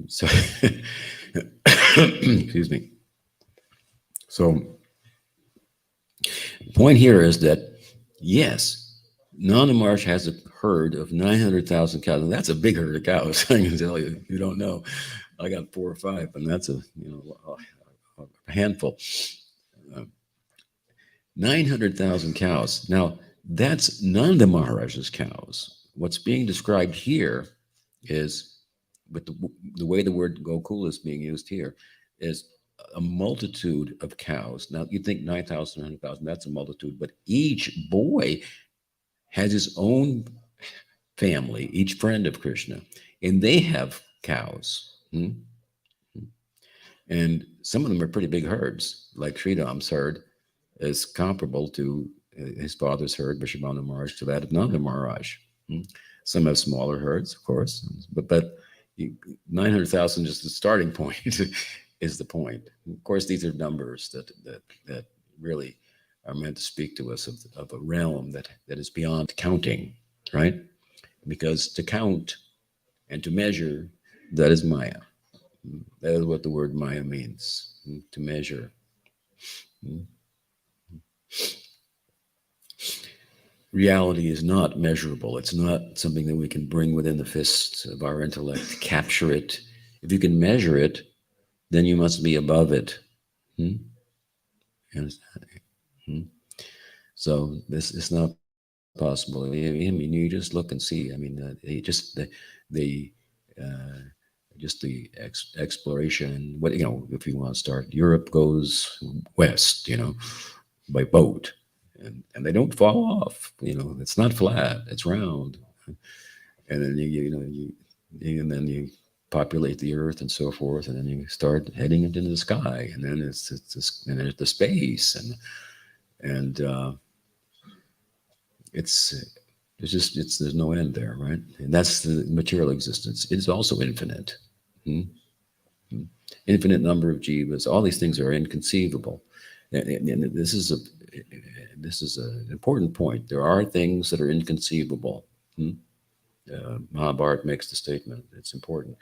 So, excuse me. So, the point here is that, yes, Nanda Maharaj has a herd of 900,000 cows, and that's a big herd of cows. I can tell you, you don't know. I got 4 or 5, and that's a handful. 900,000 cows. Now, that's Nanda Maharaj's cows. What's being described here is, but the way the word Gokul is being used here, is a multitude of cows. Now, you think 9,000, 100,000, that's a multitude, but each boy has his own family, each friend of Krishna, and they have cows. And some of them are pretty big herds, like Sridham's herd is comparable to his father's herd, Vrishabhanu Maharaj, to that of Nanda Maharaj. Mm. Some have smaller herds, of course, but 900,000 is the starting point. Is the point. Of course, these are numbers that really are meant to speak to us of a realm that is beyond counting, right? Because to count and to measure, that is Maya. That is what the word Maya means, to measure. Reality is not measurable. It's not something that we can bring within the fists of our intellect, capture it. If you can measure it, then you must be above it. Hmm? You understand? Hmm? So this is not possible. I mean, you just look and see. I mean, the uh, just the exploration. What, if you want to start, Europe goes west. By boat, and they don't fall off. It's not flat; it's round, and then and then you populate the Earth and so forth, and then you start heading into the sky, and then and there's the space, and it's there's no end there, right? And that's the material existence. It's also infinite. Hmm? Infinite number of jivas. All these things are inconceivable, and this is an important point. There are things that are inconceivable. Hmm? Mahabharata makes the statement. It's important,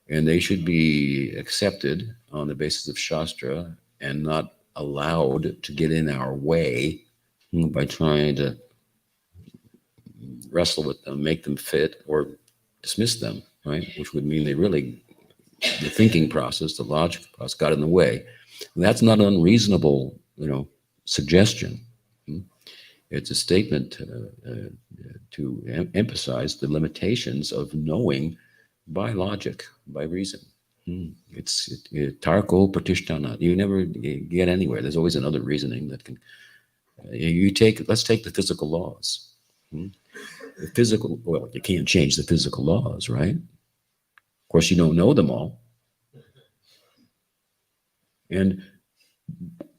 and they should be accepted on the basis of Shastra and not allowed to get in our way by trying to wrestle with them, make them fit, or dismiss them, right? Which would mean the thinking process, the logic process got in the way. And that's not an unreasonable, suggestion. It's a statement to emphasize the limitations of knowing by logic, by reason. It's tarko pratishtana. You never get anywhere. There's always another reasoning that can. Let's take the physical laws. The physical, well, you can't change the physical laws, right? Of course, you don't know them all. And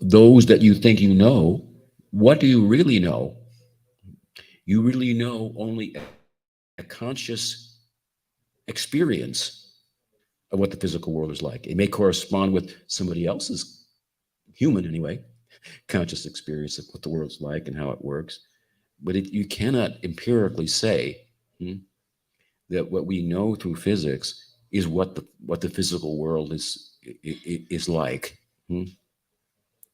those that you think you know, what do you really know? You really know only a conscious experience of what the physical world is like. It may correspond with somebody else's, human anyway, conscious experience of what the world's like and how it works. But you cannot empirically say that what we know through physics is what the physical world is like.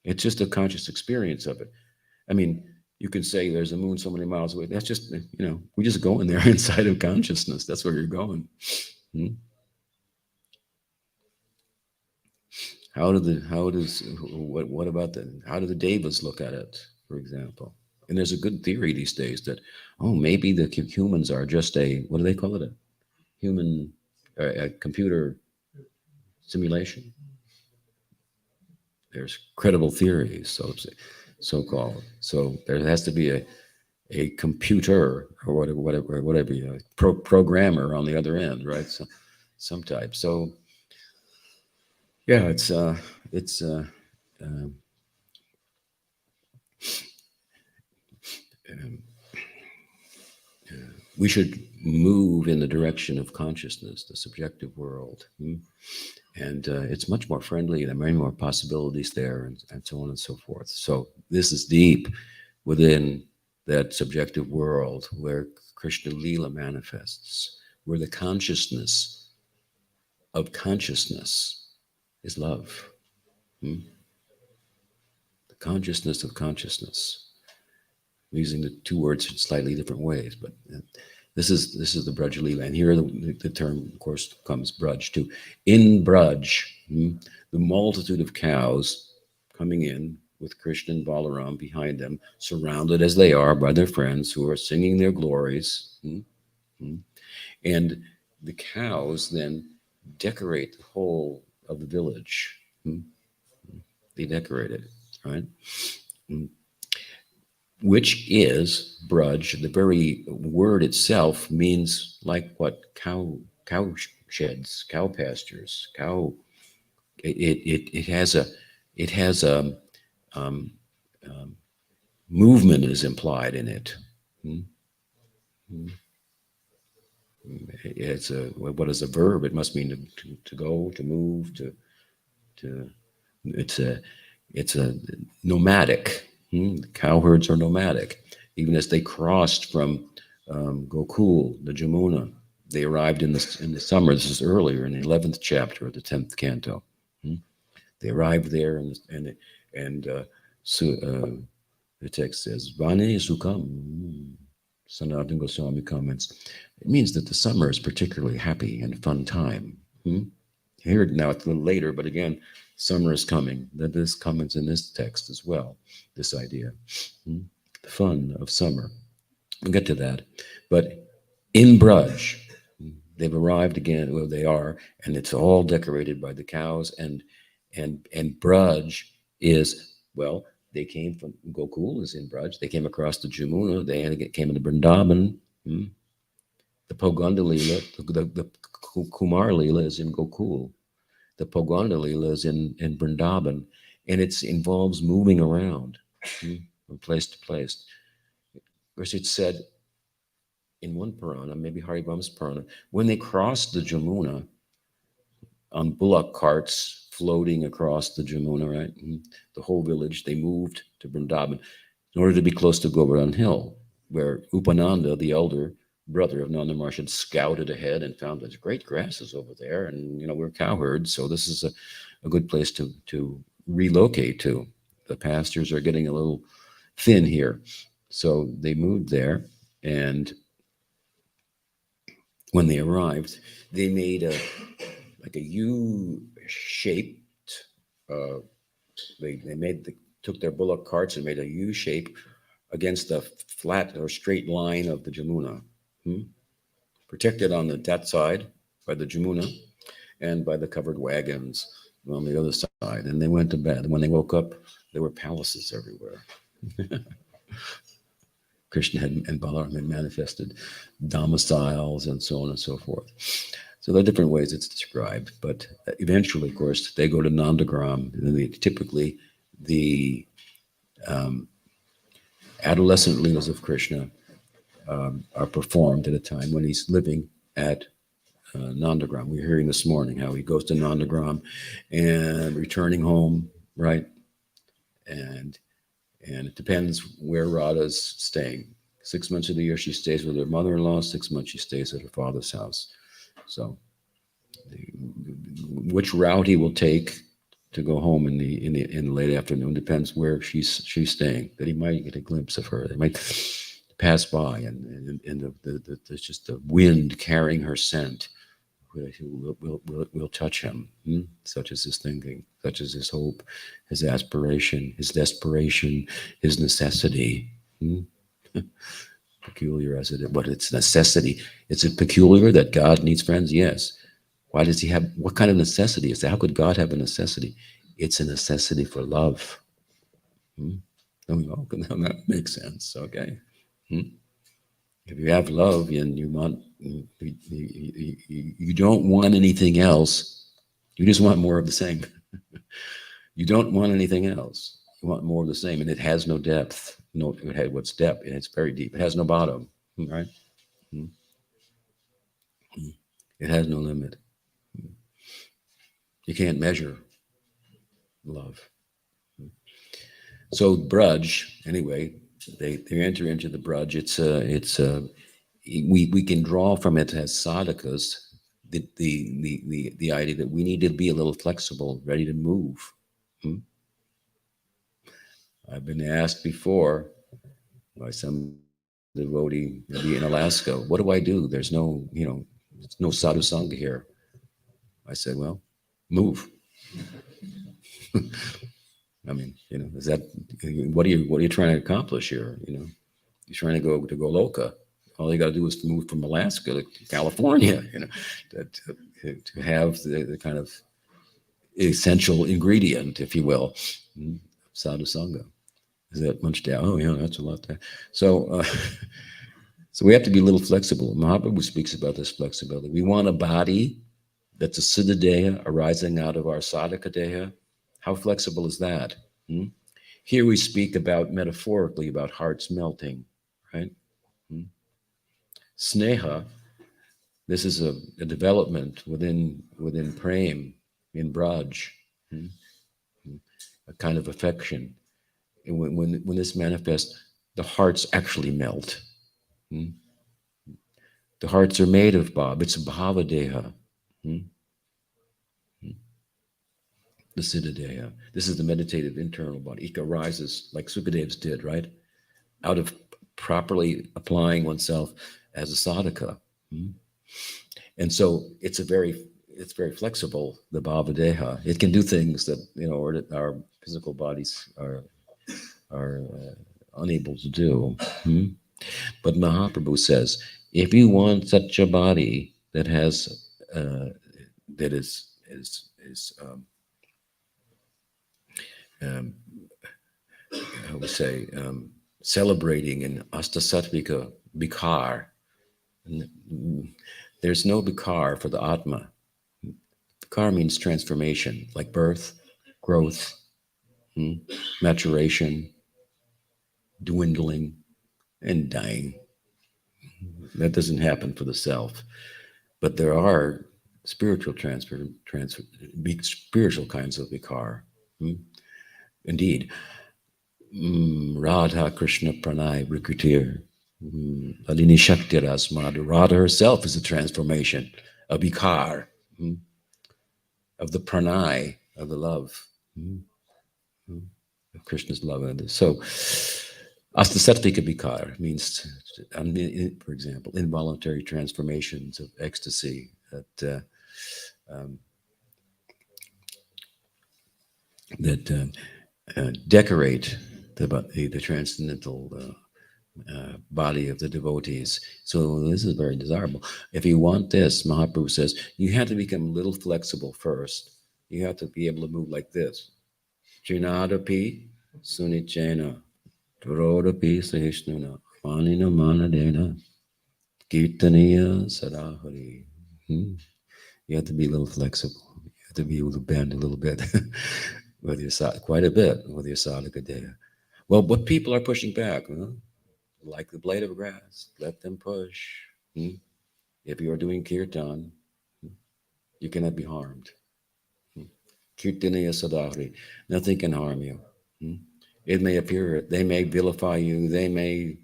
It's just a conscious experience of it. I mean, you can say there's a moon so many miles away. That's just, we just go in there inside of consciousness. That's where you're going. Hmm? What about how do the devas look at it, for example? And there's a good theory these days that, oh, maybe the humans are just what do they call it? A human, a computer simulation. There's credible theories, so-called. So there has to be a computer or whatever programmer on the other end, right? So some type. So yeah, it's um, um, we should move in the direction of consciousness, the subjective world. And it's much more friendly. There are many more possibilities there, and so on and so forth. So this is deep within that subjective world where Krishna-Lila manifests, where the consciousness of consciousness is love. The consciousness of consciousness. I'm using the two words in slightly different ways, but this is the Braj Lila, and here the term, of course, comes Braj too. In Braj, the multitude of cows coming in with Krishna and Balaram behind them, surrounded as they are by their friends who are singing their glories. And the cows then decorate the whole of the village. They decorate it, right? Which is Braj. The very word itself means like what? Cow sheds, cow pastures, cow. It has a um, movement is implied in it. it's a, what is a verb? It must mean to go, to move, to it's a nomadic. Cowherds are nomadic. Even as they crossed from Gokul, the Jamuna, they arrived in the summer. This is earlier in the 11th chapter of the 10th canto. They arrived there, and the text says, "Vane Sukam." Sanatana Goswami comments. It means that the summer is particularly happy and fun time. Here now it's a little later, but again, summer is coming. That this comments in this text as well. This idea, the fun of summer. We'll get to that, but in Braj, they've arrived again. Well, they are, and it's all decorated by the cows. And Braj is, well, they came from Gokul is in Braj. They came across the Jamuna. They came into Vrindavan. The Poganda-Lila, the Kumar-Lila is in Gokul. The Poganda-Lila is in Vrindavan, and it involves moving around from place to place. Of course, it's said in one Purana, maybe Haribam's Purana, when they crossed the Jamuna on bullock carts floating across the Jamuna, right? The whole village, they moved to Vrindavan in order to be close to Govardhan Hill, where Upananda, the elder brother of Nanda Maharaj, had scouted ahead and found there's great grasses over there, and we're cowherds, so this is a good place to relocate to. The pastures are getting a little thin here, so they moved there, and when they arrived, they made a U-shaped. They took their bullock carts and made a U shape against the flat or straight line of the Jamuna, protected on that side by the Jamuna and by the covered wagons on the other side. And they went to bed. When they woke up, there were palaces everywhere. Krishna and Balaram had manifested domiciles and so on and so forth. So there are different ways it's described, but eventually, of course, they go to Nandagram. And typically, the adolescent leelas of Krishna are performed at a time when he's living at Nandagram. We were hearing this morning how he goes to Nandagram and returning home, right? And it depends where Radha's staying. 6 months of the year she stays with her mother-in-law. 6 months she stays at her father's house. So, which route he will take to go home in the late afternoon depends where she's staying. That he might get a glimpse of her. They might pass by, and there's just the wind carrying her scent. Will touch him. Such is his thinking, such is his hope, his aspiration, his desperation, his necessity. Peculiar as it is, but it's necessity. It's a peculiar that God needs friends. Yes. Why does he have? What kind of necessity is that? How could God have a necessity? It's a necessity for love. That makes sense. Okay. If you have love and you don't want anything else, you just want more of the same. You don't want anything else. You want more of the same, and it has no depth. No, what's depth? And it's very deep. It has no bottom, right? It has no limit. You can't measure love. So Braj, anyway, they enter into the Braj. We can draw from it as sadhakas the idea that we need to be a little flexible, ready to move. I've been asked before by some devotee, maybe in Alaska, what do I do? There's no sadhu sangha here. I said, well, move. I mean, is that what are you trying to accomplish here? You're trying to go to Goloka. All you got to do is move from Alaska to California. To have the kind of essential ingredient, if you will, sadhu sangha. Is that much doubt? Oh yeah, that's a lot there. So, so we have to be a little flexible. Mahaprabhu speaks about this flexibility. We want a body that's a siddha deha arising out of our sadhaka deha. How flexible is that? Here we speak metaphorically about hearts melting, right? Sneha This is a development within prem, in Braj, hmm, a kind of affection. And when this manifests, the hearts actually melt. Hmm. The hearts are made of Bhav. It's a Bhava Deha. Hmm. The Siddha Deha. This is the meditative internal body. It arises like Sukadev's did, right? Out of properly applying oneself as a sadhaka. Hmm. And so it's very flexible, the Bhava Deha. It can do things that, our physical bodies are unable to do. Hmm. But Mahaprabhu says, if you want such a body that has that is um, how we say celebrating in Astasatvika Bikar, there's no Bikar for the Atma. Bikar means transformation, like birth, growth, maturation, dwindling, and dying. That doesn't happen for the self. But there are spiritual kinds of vikar. Hmm? Indeed. Radha Krishna Pranay Rikutir. Lalini Shakti Rasmad. Radha herself is a transformation, a vikar, of the pranay, of the love, of Krishna's love. And so, Astasatvika vikar means, for example, involuntary transformations of ecstasy that um, decorate the transcendental body of the devotees. So this is very desirable. If you want this, Mahaprabhu says, you have to become a little flexible first. You have to be able to move like this. Trinadapi sunichena, Turodapi sahishnuna, manina manadena, kirtaniya sadahari. You have to be a little flexible. You have to be able to bend a little bit with your quite a bit with your sadhaka deha. Well, but people are pushing back, like the blade of grass. Let them push. Hmm? If you are doing kirtan, you cannot be harmed. Kirtaniya sadhari. Nothing can harm you. Hmm? It may appear, they may vilify you, they may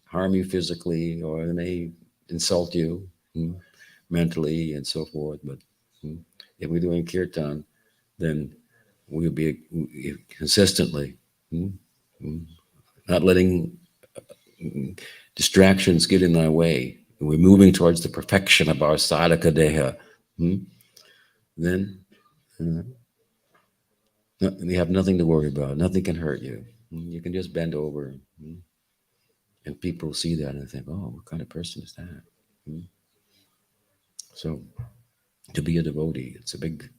harm you physically, or they may insult you mentally and so forth. But if we're doing kirtan, then we'll be consistently not letting distractions get in our way. We're moving towards the perfection of our sadhaka deha. Then you have nothing to worry about. Nothing can hurt you. You can just bend over, and people see that and think, "Oh, what kind of person is that?" So, to be a devotee, it's a big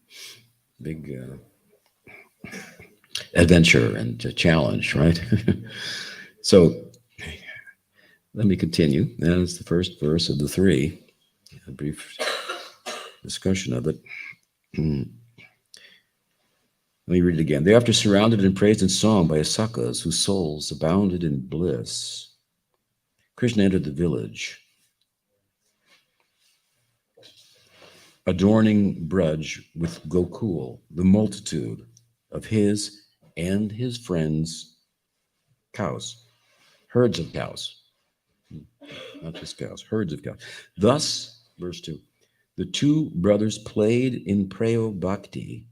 adventure and a challenge, right? So, let me continue. That is the first verse of the three. A brief discussion of it. Let me read it again. Thereafter, surrounded and praised in song by Asakas, whose souls abounded in bliss, Krishna entered the village, adorning Braj with Gokul, the multitude of his and his friends' cows, herds of cows, not just cows, herds of cows. Thus, verse 2, the two brothers played in Preo Bhakti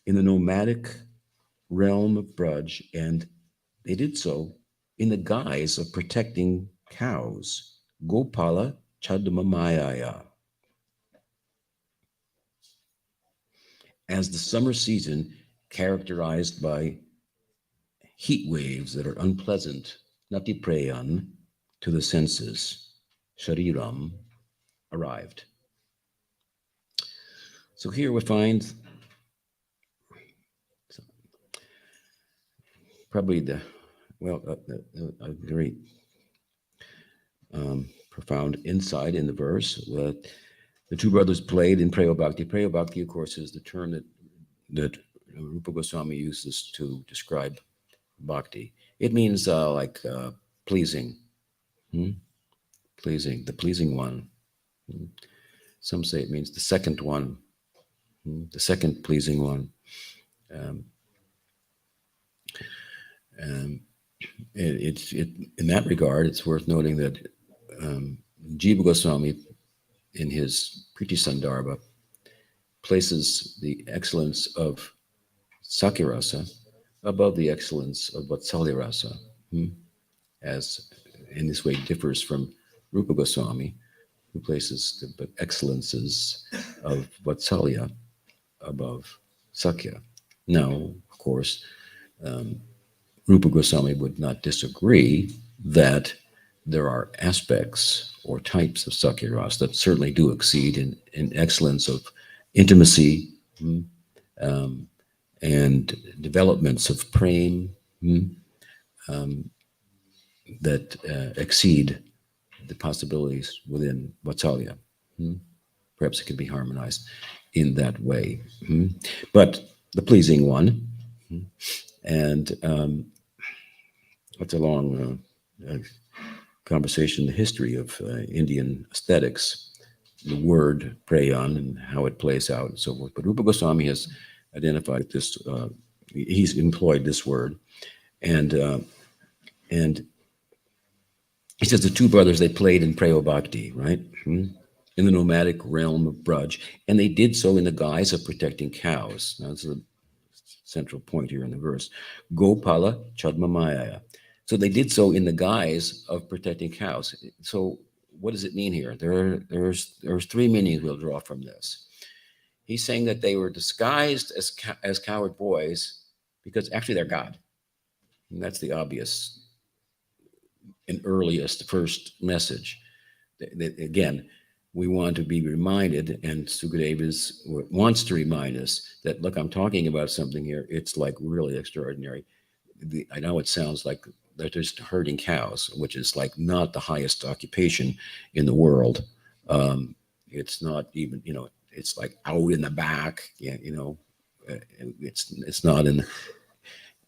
in the nomadic realm of Braj, and they did so in the guise of protecting cows. Gopala Chadmamayaya. As the summer season, characterized by heat waves that are unpleasant, natiprayan, to the senses, shariram, arrived. So here we find probably a very profound insight in the verse that the two brothers played in Preo Bhakti. Preo Bhakti, of course, is the term that Rupa Goswami uses to describe bhakti. It means like pleasing. pleasing, the pleasing one. Some say it means the second one, the second pleasing one. Um, and in that regard, it's worth noting that Jiva Goswami, in his Priti Sandarbha, places the excellence of Sakirasa above the excellence of Vatsalya Rasa, as in this way differs from Rupa Goswami, who places the excellences of Vatsalya above Sakya. Now, of course, Rupa Goswami would not disagree that there are aspects or types of Sakya Rasa that certainly do exceed in excellence of intimacy, and developments of prem, that exceed the possibilities within Vatsalya. Perhaps it can be harmonized in that way. But the pleasing one, and that's a long conversation, the history of Indian aesthetics, the word prayan and how it plays out and so forth. But Rupa Goswami has identified this, he's employed this word, and he says the two brothers, they played in Preo Bhakti, right? In the nomadic realm of Braj, and they did so in the guise of protecting cows. Now, that's the central point here in the verse. Gopala Chadmamaya. So they did so in the guise of protecting cows. So what does it mean here? There's three meanings we'll draw from this. He's saying that they were disguised as coward boys because actually they're God. And that's the obvious and earliest first message. Again, we want to be reminded, and Sukadeva wants to remind us that, look, I'm talking about something here. It's like really extraordinary. I know it sounds like they're just herding cows, which is like not the highest occupation in the world. It's not even, it's like out in the back, it's not in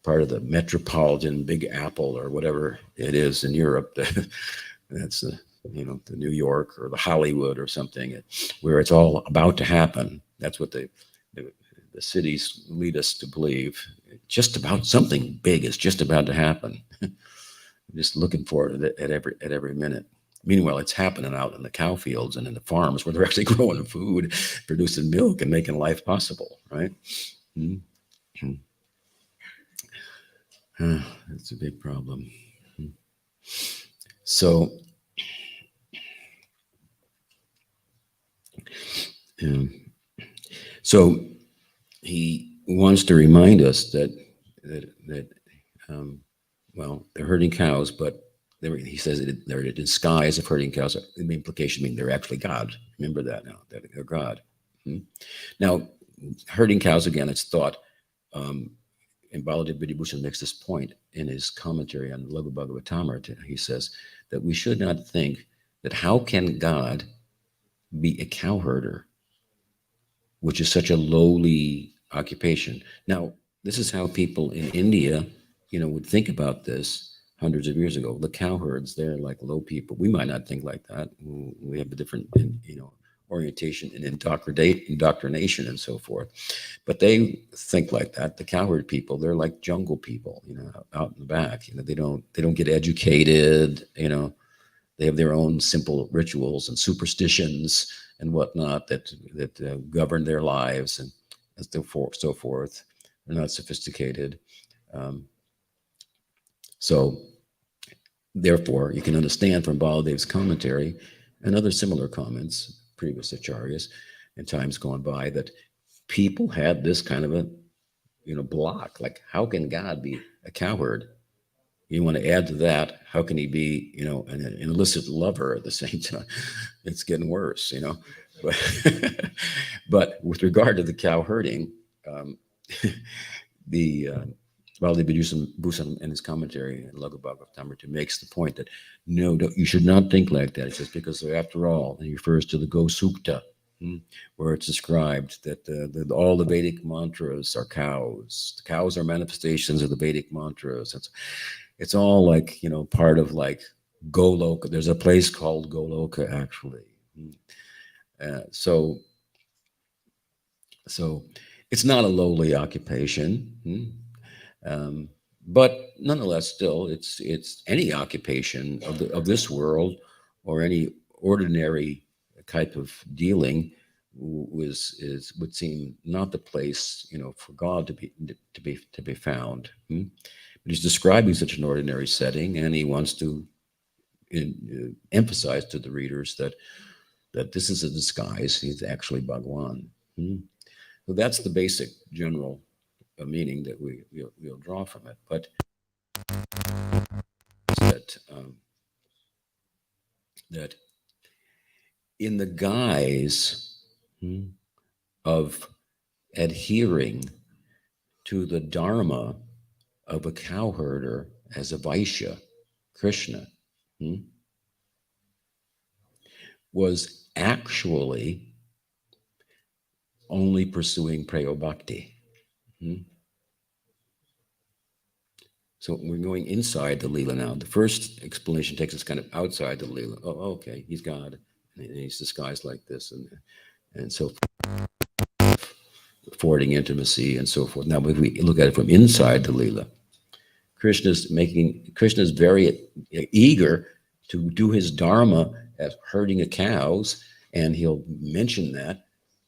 part of the metropolitan Big Apple or whatever it is in Europe. That's the New York or the Hollywood or something, where it's all about to happen. That's what the cities lead us to believe. Just about something big is just about to happen. Just looking for it at every minute. Meanwhile, it's happening out in the cow fields and in the farms where they're actually growing food, producing milk, and making life possible, right? That's a big problem. So, so he wants to remind us that well, they're herding cows, but he says they're in a disguise of herding cows. The implication being they're actually God. Remember that now, that they're God. Now, herding cows, again, it's thought, and Baladev Vidyabhushan makes this point in his commentary on Laghu Bhagavatamrita. He says that we should not think that how can God be a cow herder, which is such a lowly occupation. Now, this is how people in India, would think about this hundreds of years ago. The cowherds, they're like low people. We might not think like that. We have a different, orientation and indoctrination and so forth. But they think like that. The cowherd people, they're like jungle people, out in the back. They don't get educated. They have their own simple rituals and superstitions and whatnot that govern their lives and so forth. They're not sophisticated. So therefore, you can understand from Baladev's commentary and other similar comments, previous acharyas, in times gone by, that people had this kind of a, block. Like, how can God be a cowherd? You want to add to that, how can he be, an illicit lover at the same time? It's getting worse, But, but with regard to the cow herding, the Baladev Bhushan in his commentary in Laghu Bhagavatamrita makes the point that no, you should not think like that. He says, because after all, he refers to the Go Sukta, where it's described that all the Vedic mantras are cows. The cows are manifestations of the Vedic mantras. It's all like, part of like Goloka. There's a place called Goloka, actually. So, so it's not a lowly occupation, but nonetheless, still, it's any occupation of this world, or any ordinary type of dealing, would seem not the place, for God to be found. But he's describing such an ordinary setting, and he wants to emphasize to the readers that this is a disguise. He's actually Bhagwan. So that's the basic general meaning that we'll draw from it. But that in the guise of adhering to the dharma of a cowherder as a Vaishya, Krishna was actually only pursuing Preyo Bhakti. So we're going inside the Leela now. The first explanation takes us kind of outside the Leela. Oh, okay, he's God, and he's disguised like this, and so affording intimacy and so forth. Now, if we look at it from inside the Leela, Krishna's very eager to do his dharma as herding of cows, and he'll mention that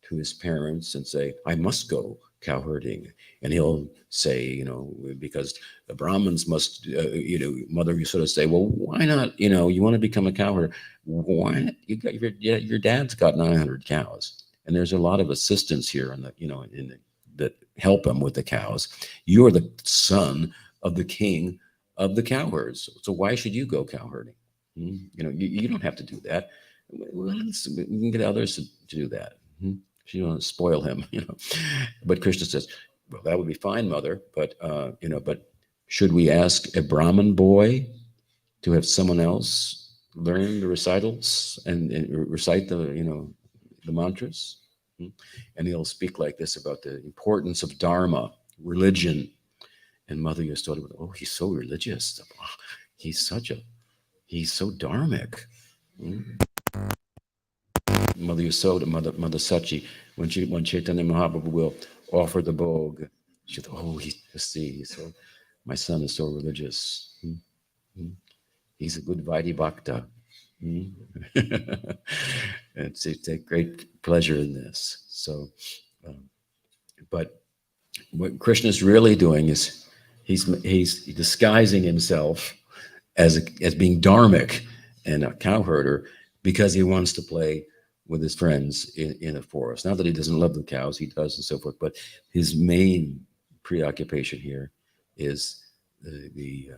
to his parents and say, I must go cow herding. And he'll say, because the Brahmins must, Mother Yasoda say, well, why not, you want to become a cow herder? Why not? Your dad's got 900 cows. And there's a lot of assistants here that help him with the cows. You're the son of the king of the cowherds. So why should you go cow herding? You don't have to do that. Well, we can get others to do that. You don't want to spoil him, But Krishna says, well, that would be fine, Mother, but but should we ask a Brahmin boy to have someone else learn the recitals and recite the mantras? And he'll speak like this about the importance of dharma, religion. And Mother Yasoda would, oh, he's so religious. He's so dharmic. Mother Yasoda, Mother Sachi, when Chaitanya Mahaprabhu will offer the bhog, she thought, oh, my son is so religious. He's a good Vaidhi Bhakta. And to take great pleasure in this. So, but what Krishna's really doing is he's disguising himself as being dharmic and a cowherder because he wants to play with his friends in a forest. Not that he doesn't love the cows, he does and so forth, but his main preoccupation here is the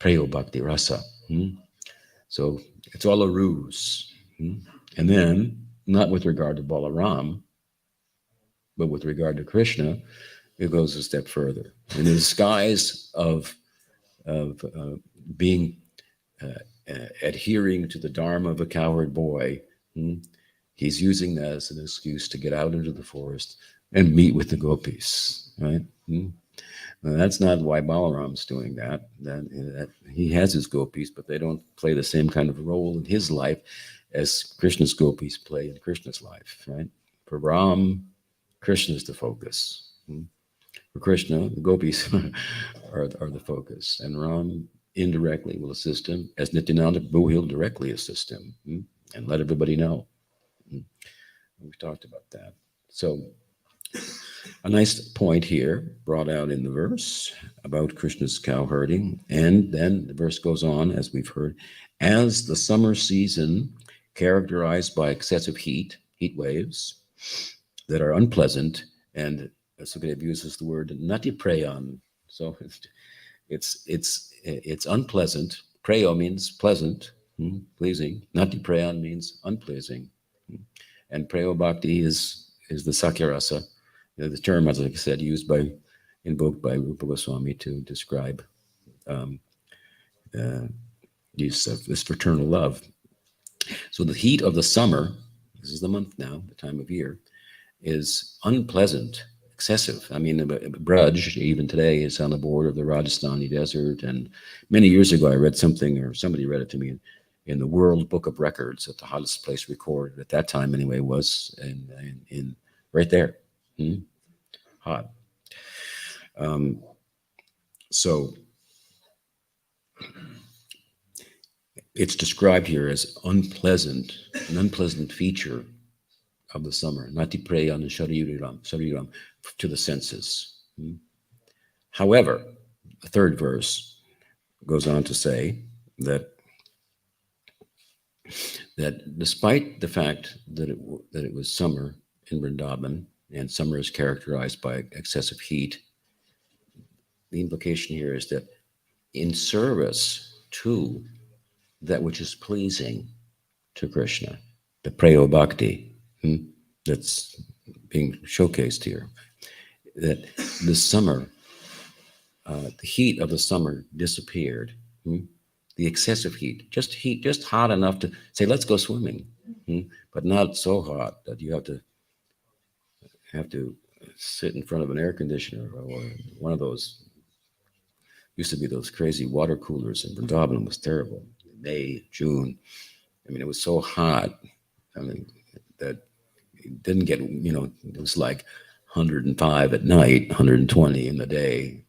Preyo Bhakti Rasa. So it's all a ruse. And then, not with regard to Balaram, but with regard to Krishna, it goes a step further. In the disguise of being adhering to the dharma of a cowherd boy, he's using that as an excuse to get out into the forest and meet with the gopis, right? Now, that's not why Balaram's doing that. That he has his gopis, but they don't play the same kind of role in his life as Krishna's gopis play in Krishna's life, right? For Ram, Krishna is the focus. For Krishna, the gopis are the focus, and Ram indirectly will assist him, as Nityananda Prabhu, he'll directly assist him and let everybody know. We've talked about that. So a nice point here brought out in the verse about Krishna's cow herding. And then the verse goes on, as we've heard, as the summer season characterized by excessive heat waves that are unpleasant, and Sukadev uses the word natiprayan. So it's unpleasant. Preyo means pleasant, pleasing. Natiprayan means unpleasing. And Preyo Bhakti is the Sakyarasa, the term, as I said, invoked by Rupa Goswami to describe this fraternal love. So the heat of the summer, this is the month now, the time of year, is unpleasant excessive. I mean, Braj, even today, is on the border of the Rajasthani desert. And many years ago, I read something, or somebody read it to me, in the World Book of Records, that the hottest place recorded at that time, anyway, was in right there. Hot. So it's described here as unpleasant, an unpleasant feature of the summer, Natipreyan and Shariram, to the senses. However, the third verse goes on to say that despite the fact that it was summer in Vrindavan, and summer is characterized by excessive heat, the implication here is that in service to that which is pleasing to Krishna, the Preyo Bhakti, that's being showcased here, that the summer, the heat of the summer disappeared. The excessive heat, just hot enough to say, let's go swimming, but not so hot that you have to sit in front of an air conditioner, or one of those, used to be those crazy water coolers in Vrindavan. It was terrible. May, June. I mean, it was so hot. I mean, that it didn't get, it was like 105 at night, 120 in the day.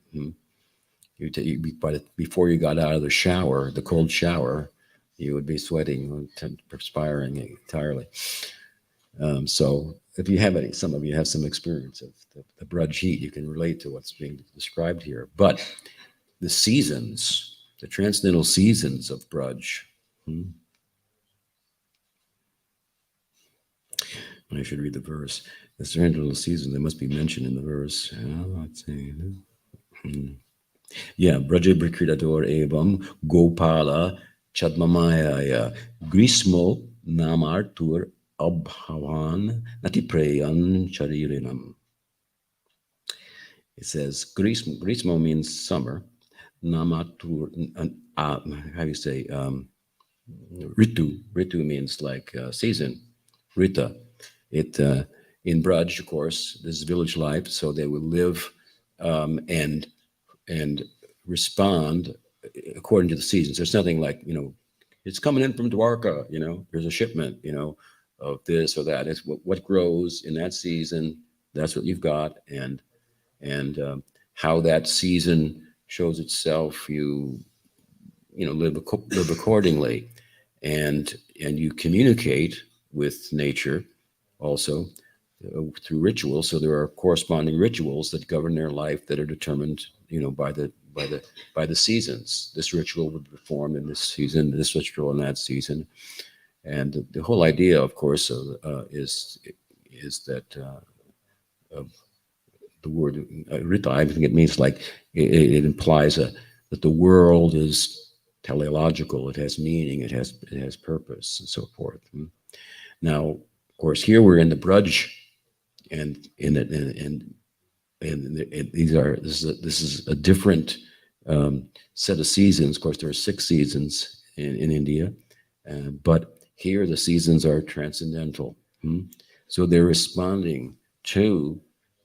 Before you got out of the shower, the cold shower, you would be sweating, perspiring entirely. So if you have some of you have some experience of the Braj heat, you can relate to what's being described here. But the seasons, the transcendental seasons of Braj, I should read the verse. The transcendental season, they must be mentioned in the verse. Let's see. Yeah, Braja Brikridador Evam Gopala Chadmamaya Grismo Namartur Abhavan Natipreyan Charirinam. It says Grismo means summer. Namatur, how do you say? Ritu means like season. Rita. It in Braj, of course, this is village life, so they will live and respond according to the seasons. There's nothing like, it's coming in from Dwarka, there's a shipment, of this or that. It's what grows in that season. That's what you've got, and how that season shows itself. You live accordingly, and you communicate with nature also through rituals. So there are corresponding rituals that govern their life that are determined, by the seasons. This ritual would be performed in this season, this ritual in that season, and the whole idea, of course, is that the word Rita. I think it means like it implies that the world is teleological. It has meaning. It has purpose, and so forth. Now, of course, here we're in the Braj, and this is a different set of seasons. Of course, there are 6 seasons in India, but here the seasons are transcendental. So they're responding to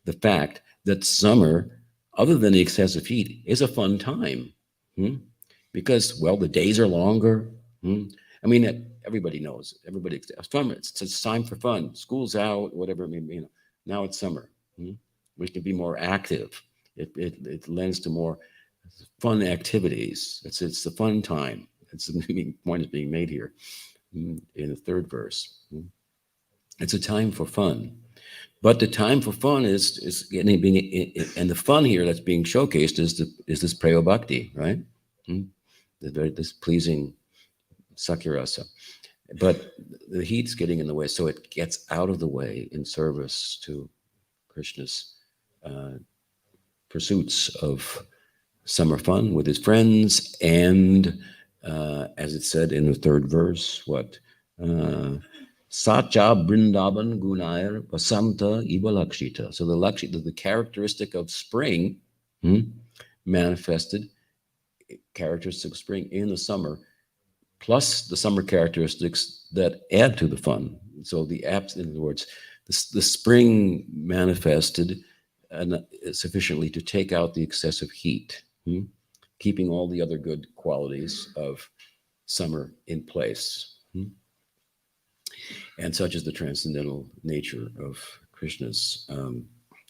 the fact that summer, other than the excessive heat, is a fun time, because, well, the days are longer. I mean, everybody knows. It's fun. It's time for fun. School's out, whatever. I mean, now it's summer. We can be more active. It lends to more fun activities. It's the fun time. It's the point is being made here in the third verse. It's a time for fun, but the time for fun is being, and the fun here that's being showcased is this Preyo Bhakti, right? This pleasing Sakirasa. But the heat's getting in the way, so it gets out of the way in service to Krishna's pursuits of summer fun with his friends, and as it said in the third verse, what? Sacha Brindavan Gunair Vasanta Iva Lakshita. So the characteristic of spring manifested, characteristic of spring in the summer, plus the summer characteristics that add to the fun. So in other words, the spring manifested sufficiently to take out the excessive heat, keeping all the other good qualities of summer in place. And such is the transcendental nature of Krishna's,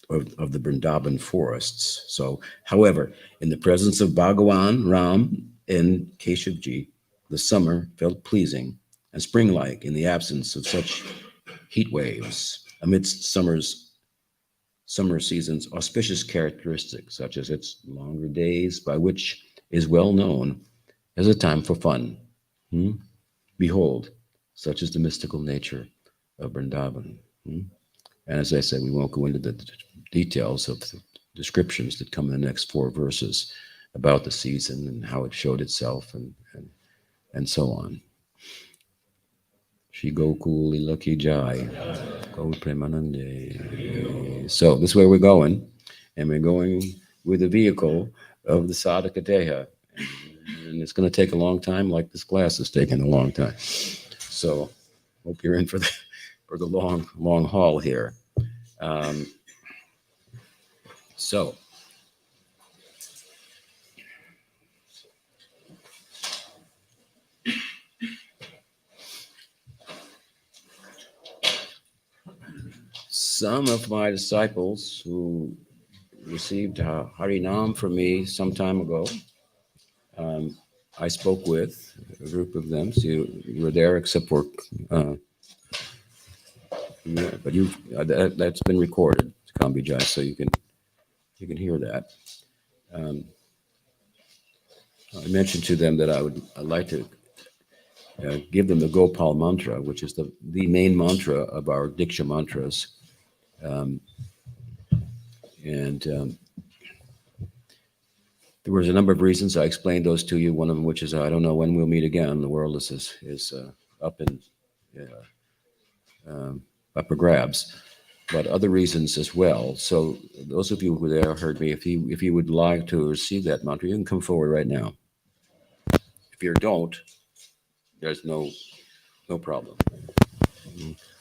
of the Vrindavan forests. So, however, in the presence of Bhagavan, Ram, and Keshavji, the summer felt pleasing and spring-like in the absence of such heat waves, amidst summer season's auspicious characteristics, such as its longer days, by which is well known as a time for fun. Behold, such is the mystical nature of Vrindavan. And as I said, we won't go into the details of the descriptions that come in the next 4 verses about the season and how it showed itself and so on. Shri Gokul Ki Jai. Go Premanande. So this is where we're going, and we're going with the vehicle of the Sadhaka Deha. And it's going to take a long time, like this class is taking a long time. So hope you're in for the long haul here. So some of my disciples who received Harinam from me some time ago, I spoke with a group of them. So you were there, except for, yeah, but that's been recorded, Kambijai, so you can hear that. I mentioned to them that I'd like to give them the Gopal mantra, which is the main mantra of our Diksha mantras. There was a number of reasons. I explained those to you. One of them, which is, I don't know when we'll meet again. The world is up for grabs, but other reasons as well. So those of you who there heard me, if you would like to receive that mantra, you can come forward right now. If you don't, there's no problem.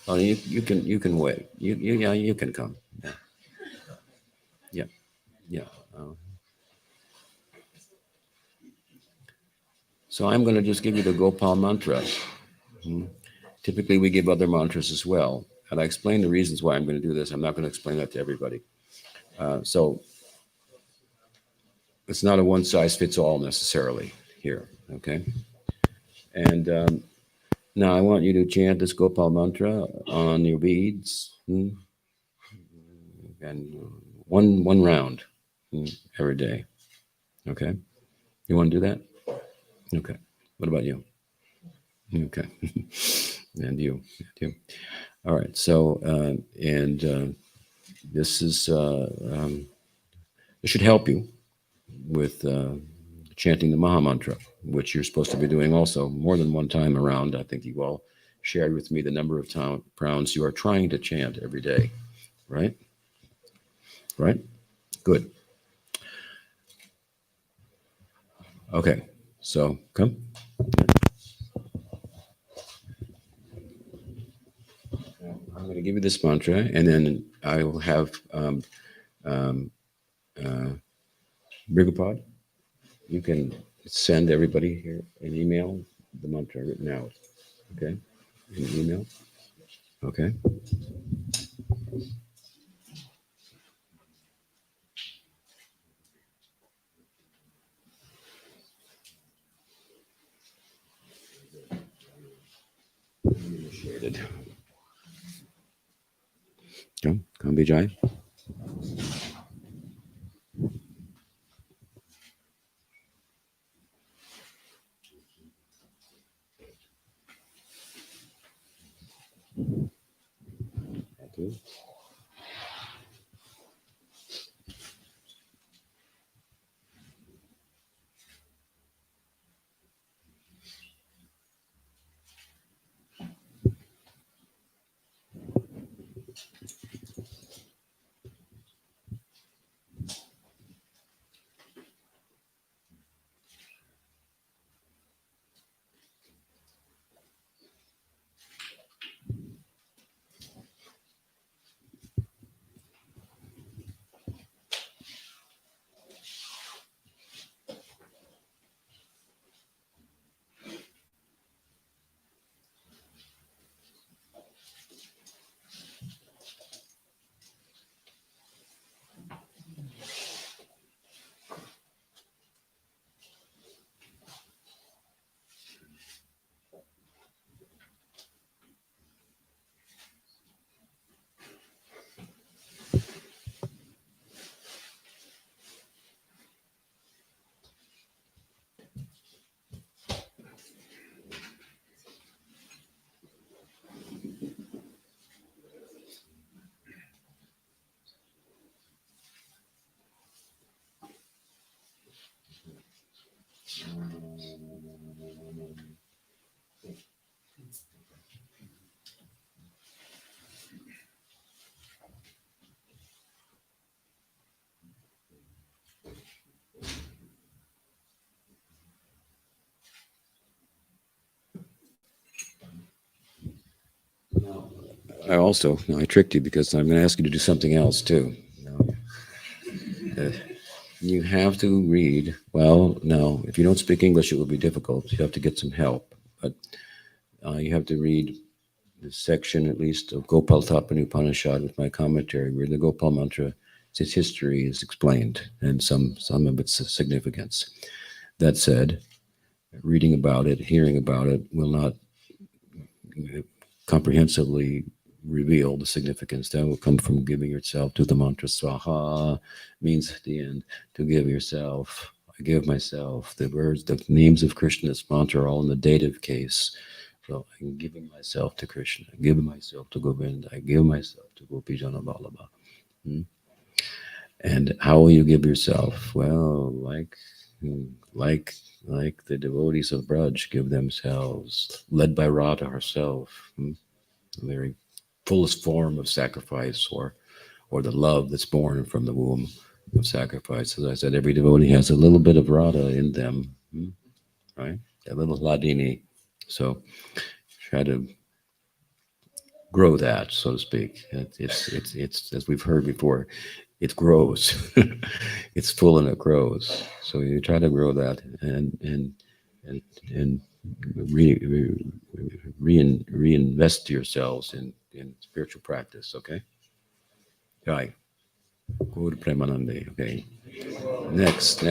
Oh, you can wait. You can come. Yeah. So I'm going to just give you the Gopal mantra. Typically, we give other mantras as well, and I explain the reasons why I'm going to do this. I'm not going to explain that to everybody. So it's not a one-size-fits-all necessarily here. Okay. And now I want you to chant this Gopal mantra on your beads, and one round every day. Okay. You want to do that? Okay. What about you? Okay. and you. All right. So this is this should help you with chanting the Maha Mantra, which you're supposed to be doing also more than one time around. I think you all shared with me the number of rounds you are trying to chant every day, right? Right? Good. Okay. So come. I'm going to give you this mantra, and then I will have Brigapad. You can send everybody here an email, the mantra written out. Okay? An email. Okay? Initiated. Come, Vijay. Thank you. I tricked you because I'm going to ask you to do something else too. Uh, you have to read. Well, no, if you don't speak English, it will be difficult. You have to get some help. But you have to read the section, at least, of Gopal Tapani Upanishad with my commentary, where the Gopal mantra, its history is explained and some of its significance. That said, reading about it, hearing about it, will not comprehensively reveal the significance. That will come from giving yourself to the mantra. Swaha means at the end to give yourself. I give myself. The words, the names of Krishna's mantra are all in the dative case. So I'm giving myself to Krishna. I'm giving myself to Govinda. I give myself to Gopijana Vallabha. And how will you give yourself? Well, like the devotees of Braj give themselves, led by Radha herself, the very fullest form of sacrifice, or the love that's born from the womb of sacrifice. As I said, every devotee has a little bit of Radha in them, right? A little Hladini. So try to grow that, so to speak. It's as we've heard before, it grows. It's full and it grows. So you try to grow that and reinvest yourselves in spiritual practice. Okay. Right. Good Premanande. Okay. Next.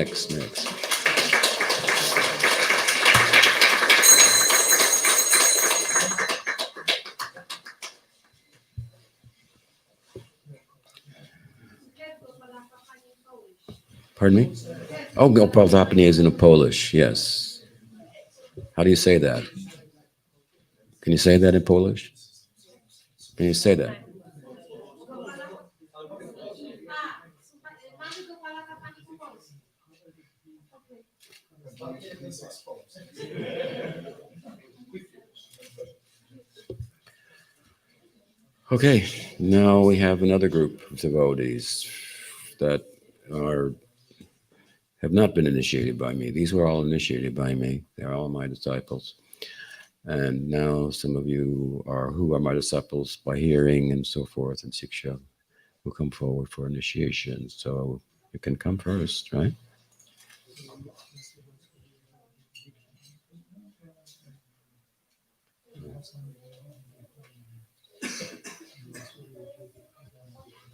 Pardon me? Oh, Gopal Tapani is in Polish. Yes. How do you say that? Can you say that in Polish? Can you say that? Okay, now we have another group of devotees that have not been initiated by me. These were all initiated by me. They're all my disciples. And now some of you who are my disciples by hearing and so forth, and Siksha will come forward for initiation. So you can come first, right?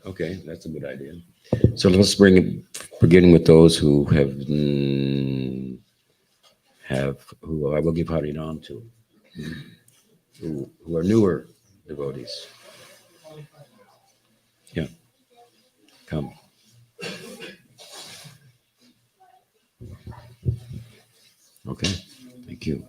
Okay, that's a good idea. So let's begin with those who who I will give Harinam to, who are newer devotees. Yeah, come. Okay, thank you.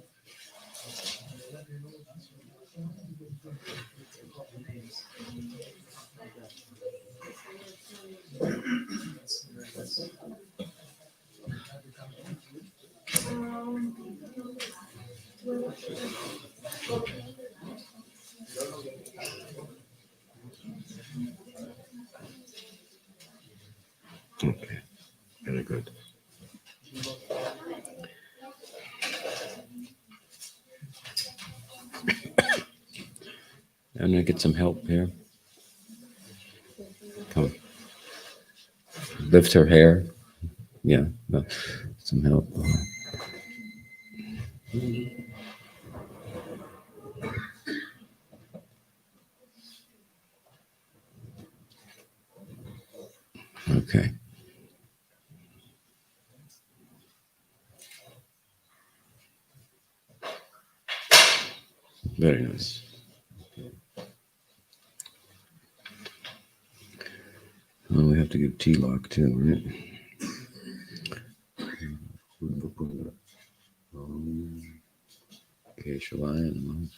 Okay, very good. I'm gonna get some help here. Come, lift her hair. Yeah, some help. Okay. Very nice. Oh, we have to give T-lock too, right? Okay, Shalai.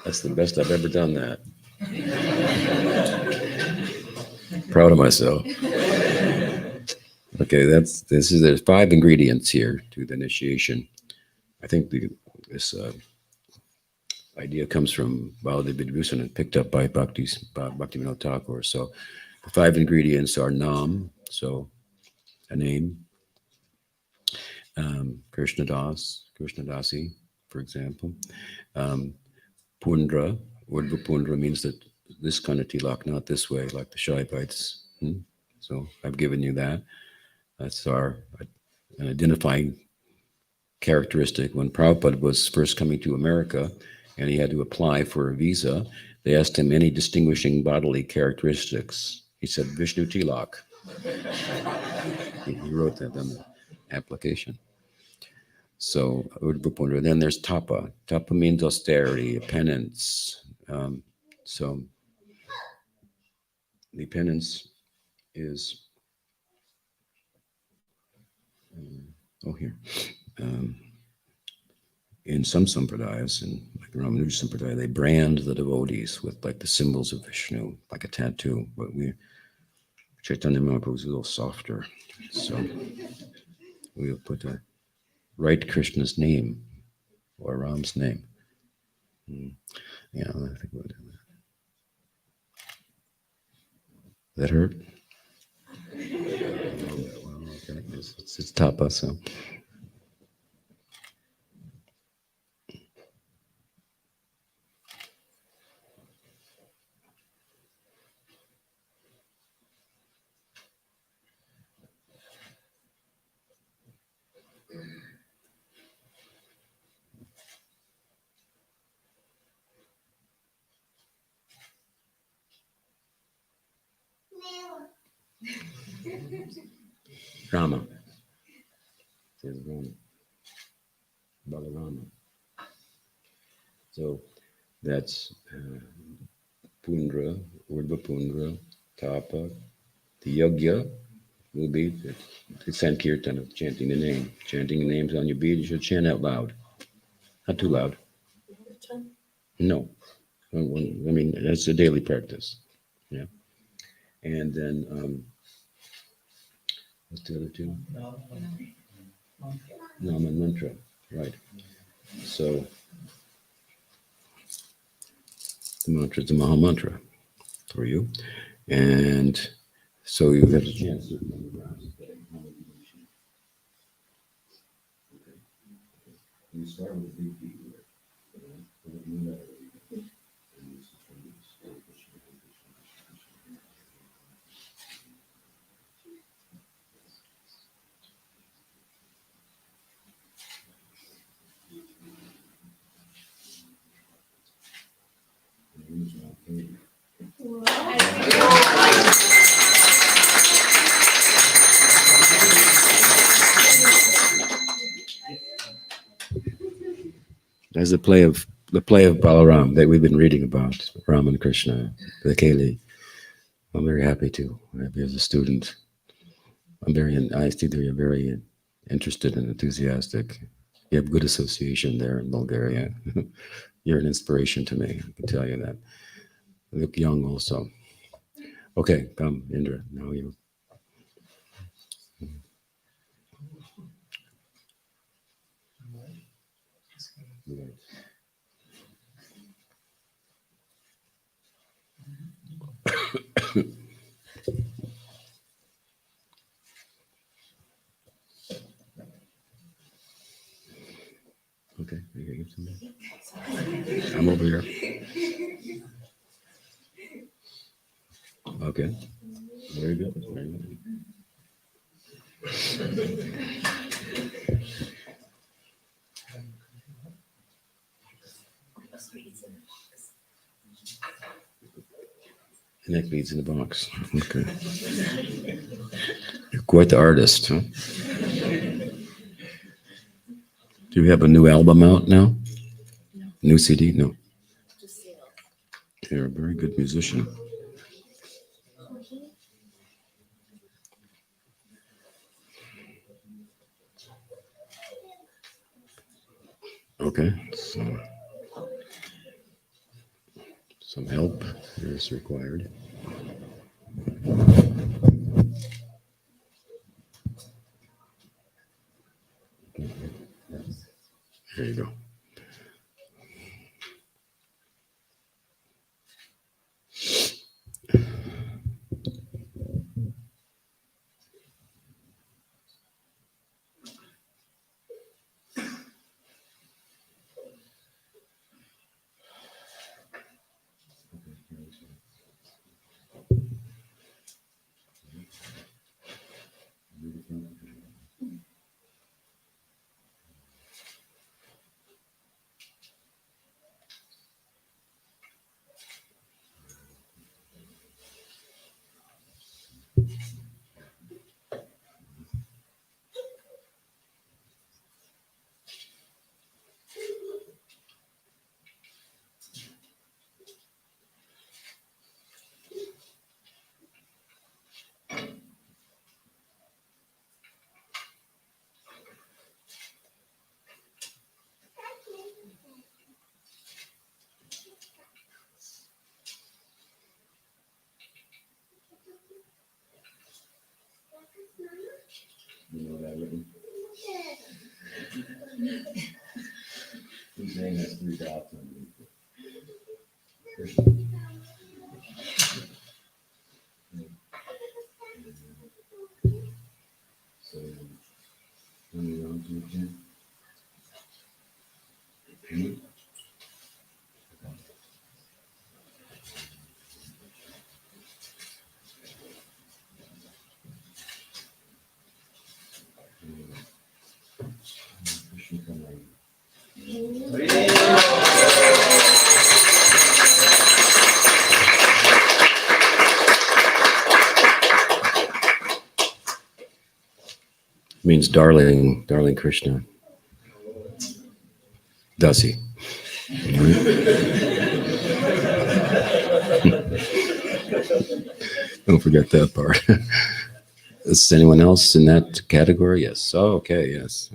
That's the best I've ever done that. Proud of myself. Okay, there's 5 ingredients here to the initiation. I think this idea comes from Baladev Vidyabhushan and picked up by Bhaktivinoda Thakur. So the 5 ingredients are Nam, so a name, Krishna Dasi, for example. Pundra, word Pundra means that this kind of tilak, not this way, like the Shaivites. So I've given you that. That's our an identifying characteristic. When Prabhupada was first coming to America and he had to apply for a visa, they asked him any distinguishing bodily characteristics. He said, Vishnu Tilak. He wrote that on the application. So, then there's tapa. Tapa means austerity, penance. So, the penance is, here. In some sampradayas, in like Ramanuja Sampradaya, they brand the devotees with like the symbols of Vishnu, like a tattoo. But Chaitanya Mahaprabhu is a little softer. So we'll write Krishna's name or Ram's name. Yeah, I think we'll do that. That hurt? Well, okay. It's tapa, so. Rama. Says Rama. Balarama. So that's Pundra, Urva Pundra, Tapa. The Yogya will be the Sankirtan of chanting the name. Chanting the names on your bead, you should chant out loud. Not too loud. No. I mean, that's a daily practice. Yeah. And then, what's the other two? Nama and mantra. Right. So, the mantra is the Maha Mantra for you. And so you have to chant certain number of rounds a day. You start with a big beat. There's the play of Balaram that we've been reading about, Ram and Krishna, the Keli. I'm very happy to have you as a student. I see that you're very interested and enthusiastic. You have good association there in Bulgaria. You're an inspiration to me, I can tell you that. You look young also. Okay, come, Indra, now you. Okay, you can give some. I'm over here. Okay, very good. Very good. The neck beads in the box. Okay. You're quite the artist, huh? Do you have a new album out now? No. New CD? No. Just sales. You're a very good musician. Okay. So, some help is required. There you go. His name has 3 dots underneath it. So, when you're on to again. Means darling Krishna. Does he? Don't forget that part. Is anyone else in that category? Yes. Oh, okay. Yes.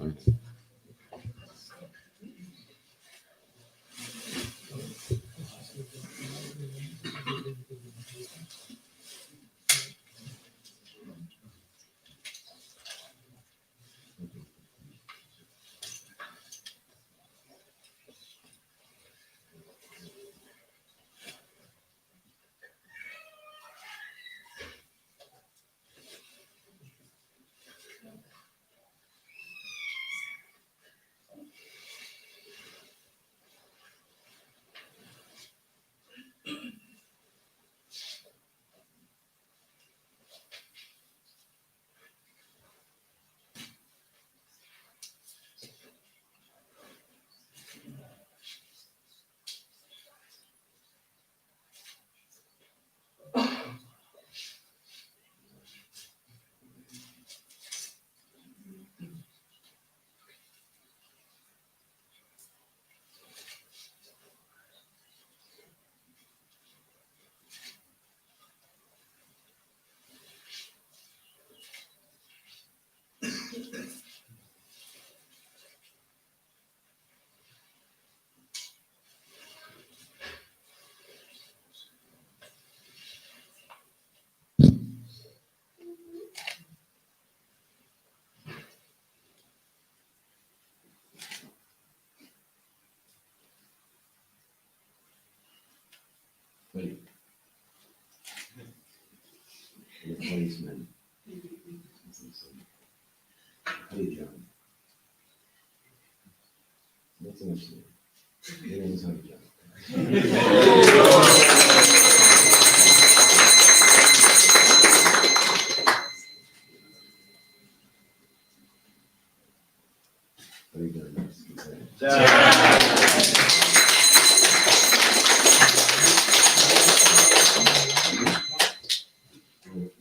Wait. The policeman. Hey, John. What's the next name? Your name is Honey John. Very good.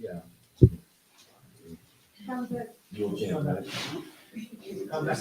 Yeah. You'll chant that. Come back.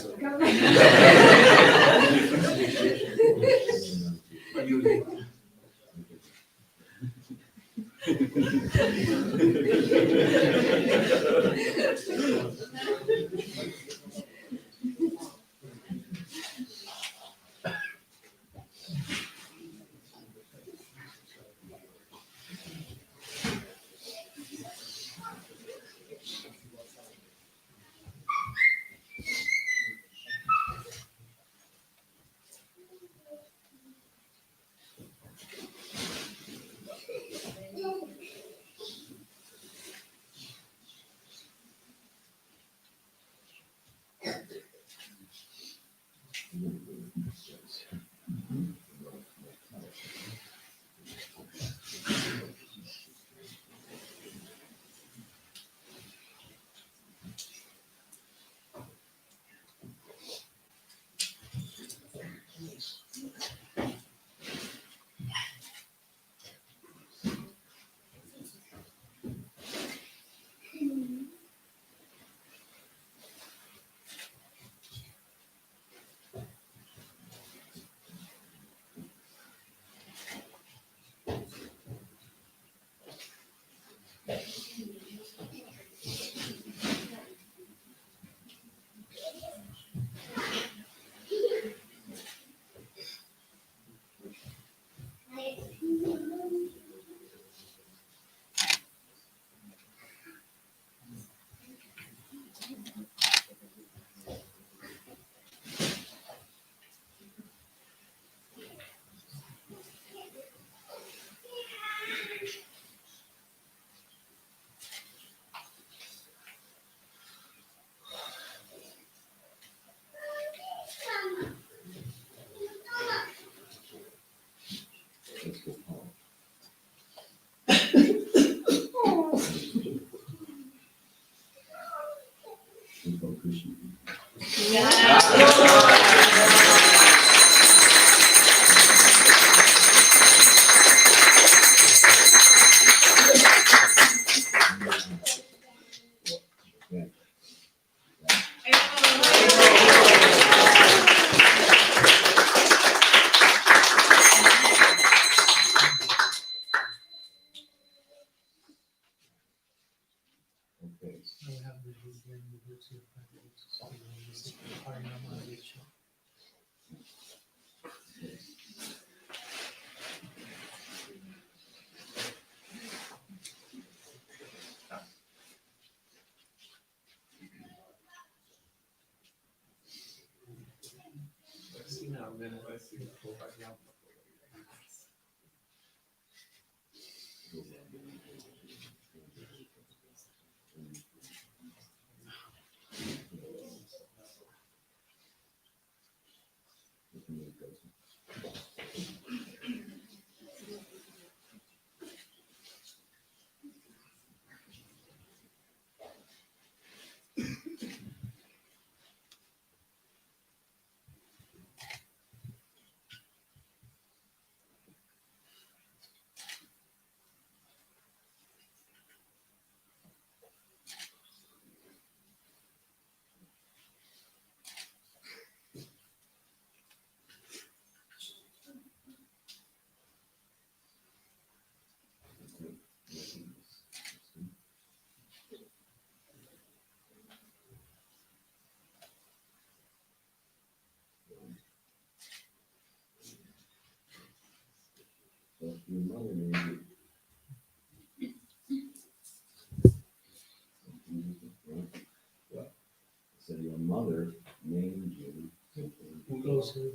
So your mother named you. Who goes here?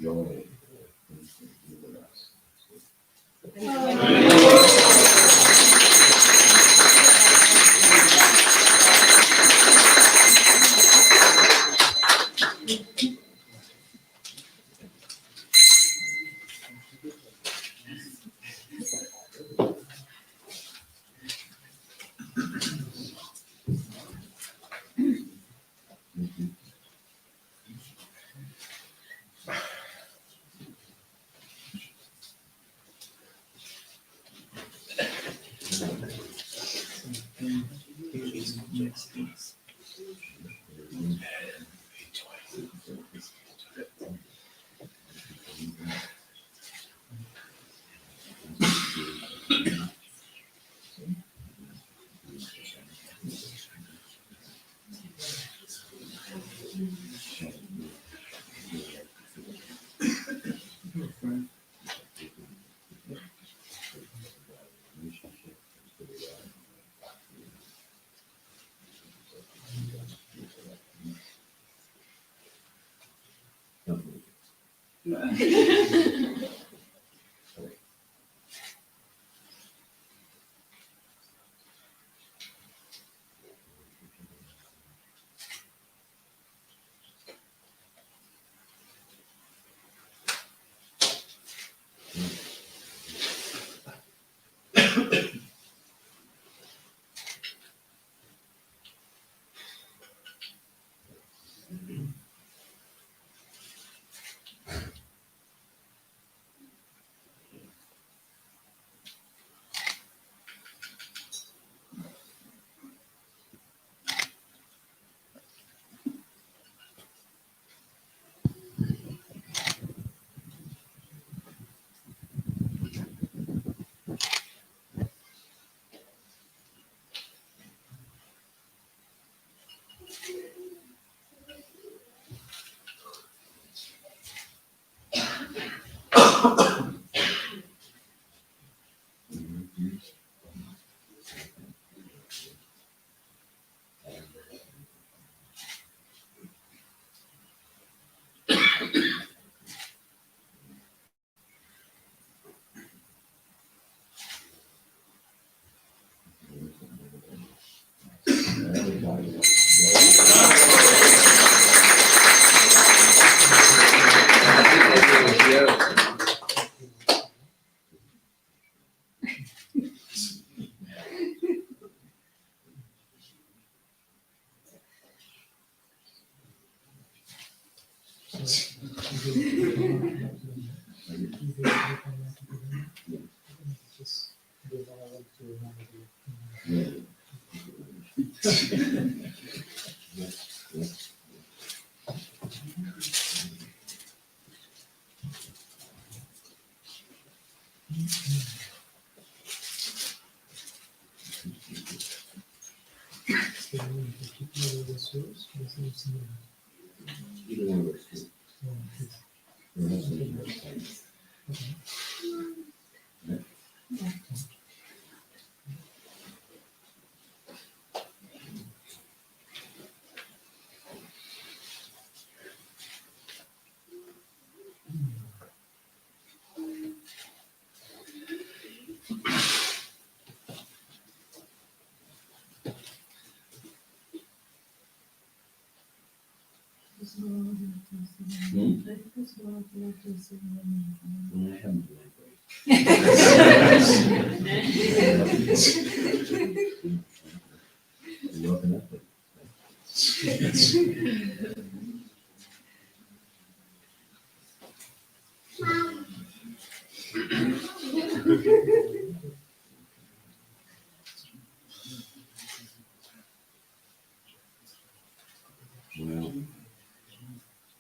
Joy. Well,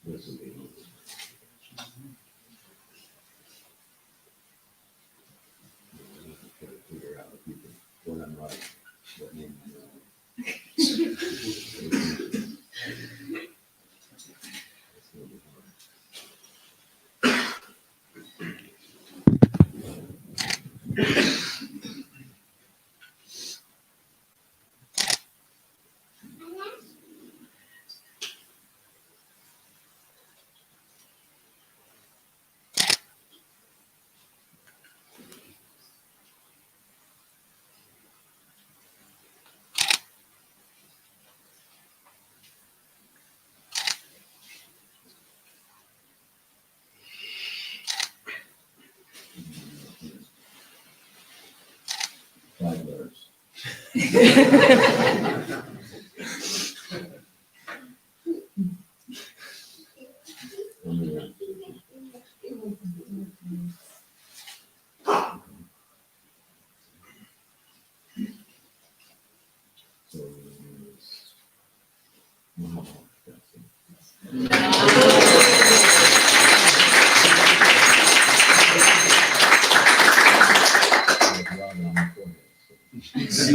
this will be. Figure out if you can, what I'm right, what name I'm wrong. It's gonna be hard. Five letters. So it's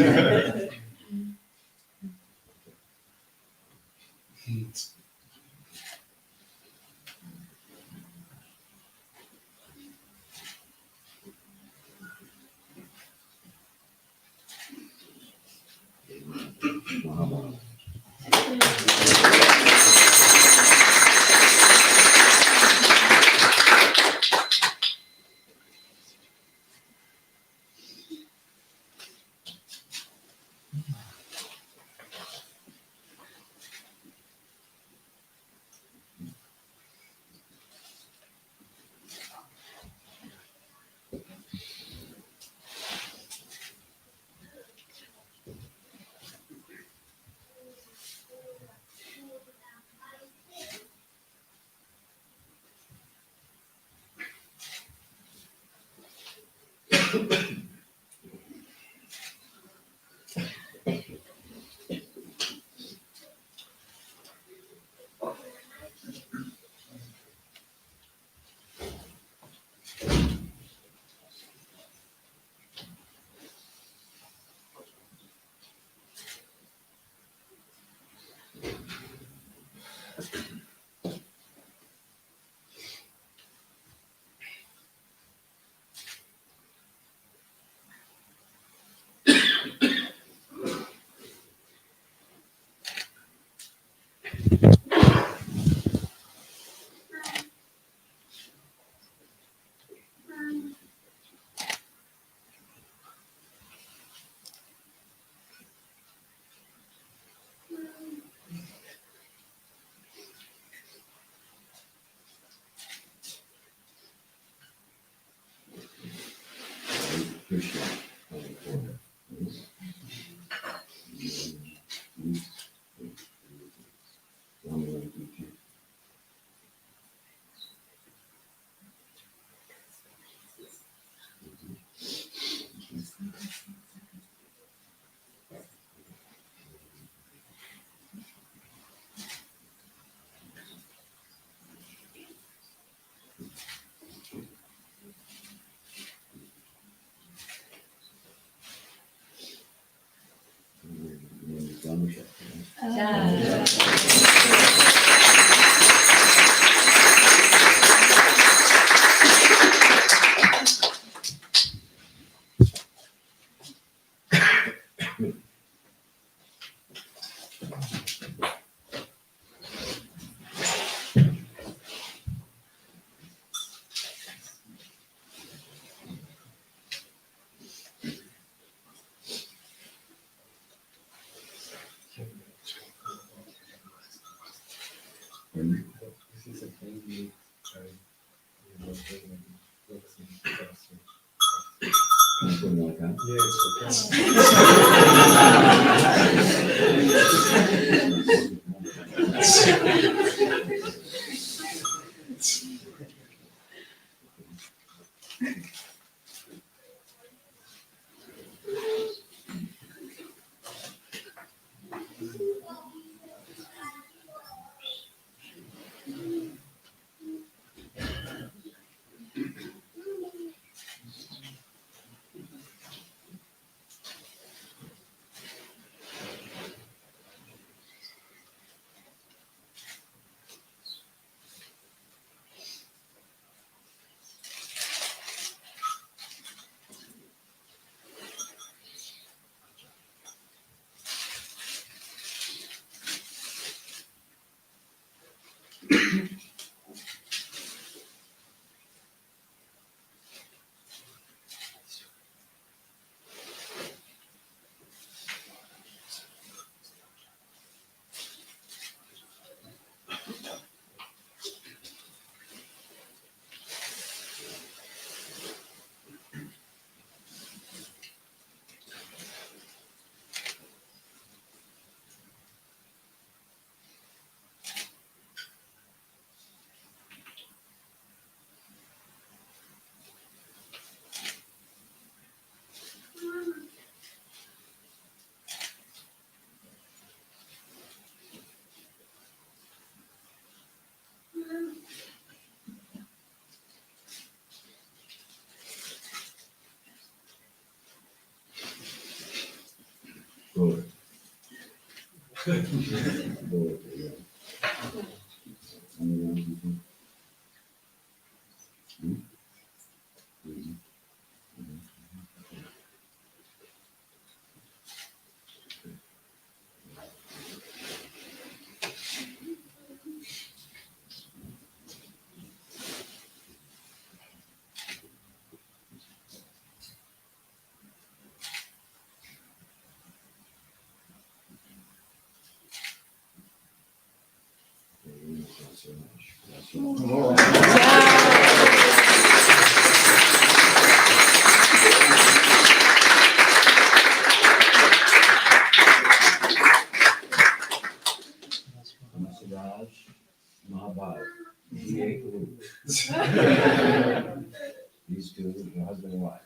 These two, the husband and wife.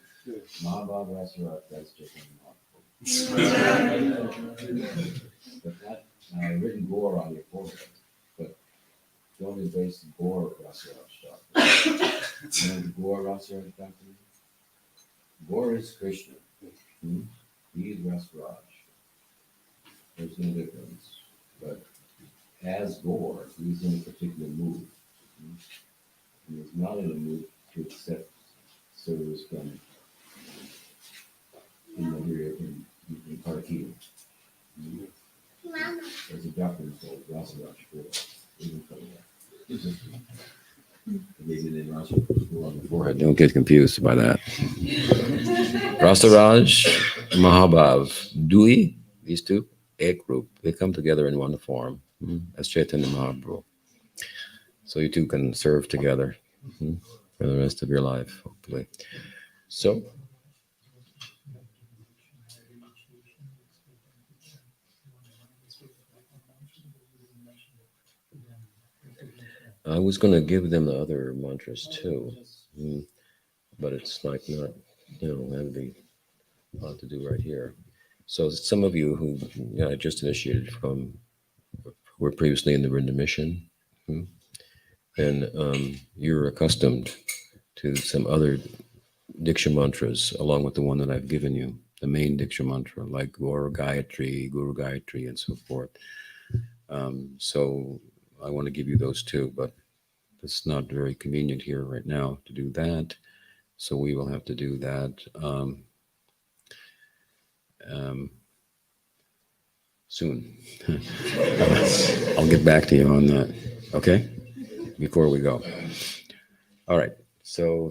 Mahabharata, Restaurant, that's just but that, I've written gore on your forehead, but don't embrace the gore Restaurant stuff. You know the gore Restaurant stuff? Gore is Krishna. He is Restaurant. There's no difference. But as Gore, he's in a particular mood. And he's not in a mood to accept service from in Parkia. There's a doctrine called Rasaraj even from that. They did in Rasaraj on the forehead. Don't get confused by that. Rasaraj, Mahabhav, Dui, these two, Ek group, they come together in one form as Chaitanya Mahaprabhu. So you two can serve together for the rest of your life, hopefully. So, I was going to give them the other mantras too, but it's like not, that'd be a lot to do right here. So some of you who just initiated from were previously in the Vrinda mission, and you're accustomed to some other Diksha mantras along with the one that I've given you. the main Diksha mantra, like Guru Gayatri, and so forth. So I want to give you those two, but it's not very convenient here right now to do that. So we will have to do that soon. I'll get back to you on that. Okay? Before we go. All right. So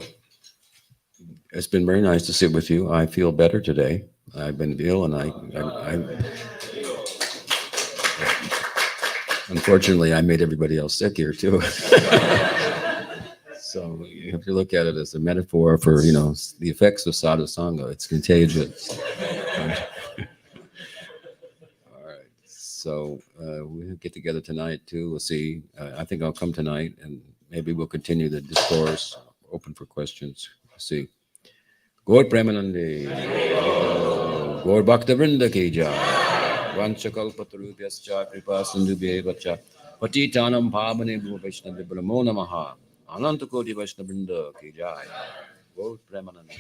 it's been very nice to sit with you. I feel better today. I've been ill, and I unfortunately, I made everybody else sick here too. So you have to look at it as a metaphor for, the effects of sadhu sangha. It's contagious. All right. So we'll get together tonight too. We'll see. I think I'll come tonight, and maybe we'll continue the discourse. Open for questions. We'll see. Gaur Premanande. Gaur Bhakta Vrinda Ki Jai. Vanchakalpatarubhyascha kripa sindhubhyevacha patitanam bhavane vaishnava brahmo namaha ananta koti vaishnava vrinda ki jai. Gaur Premanande.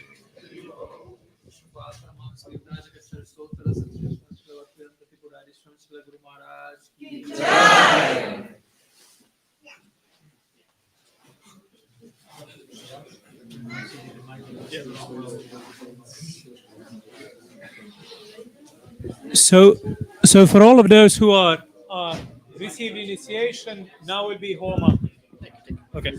So for all of those who are received initiation, now will be Homa. Okay.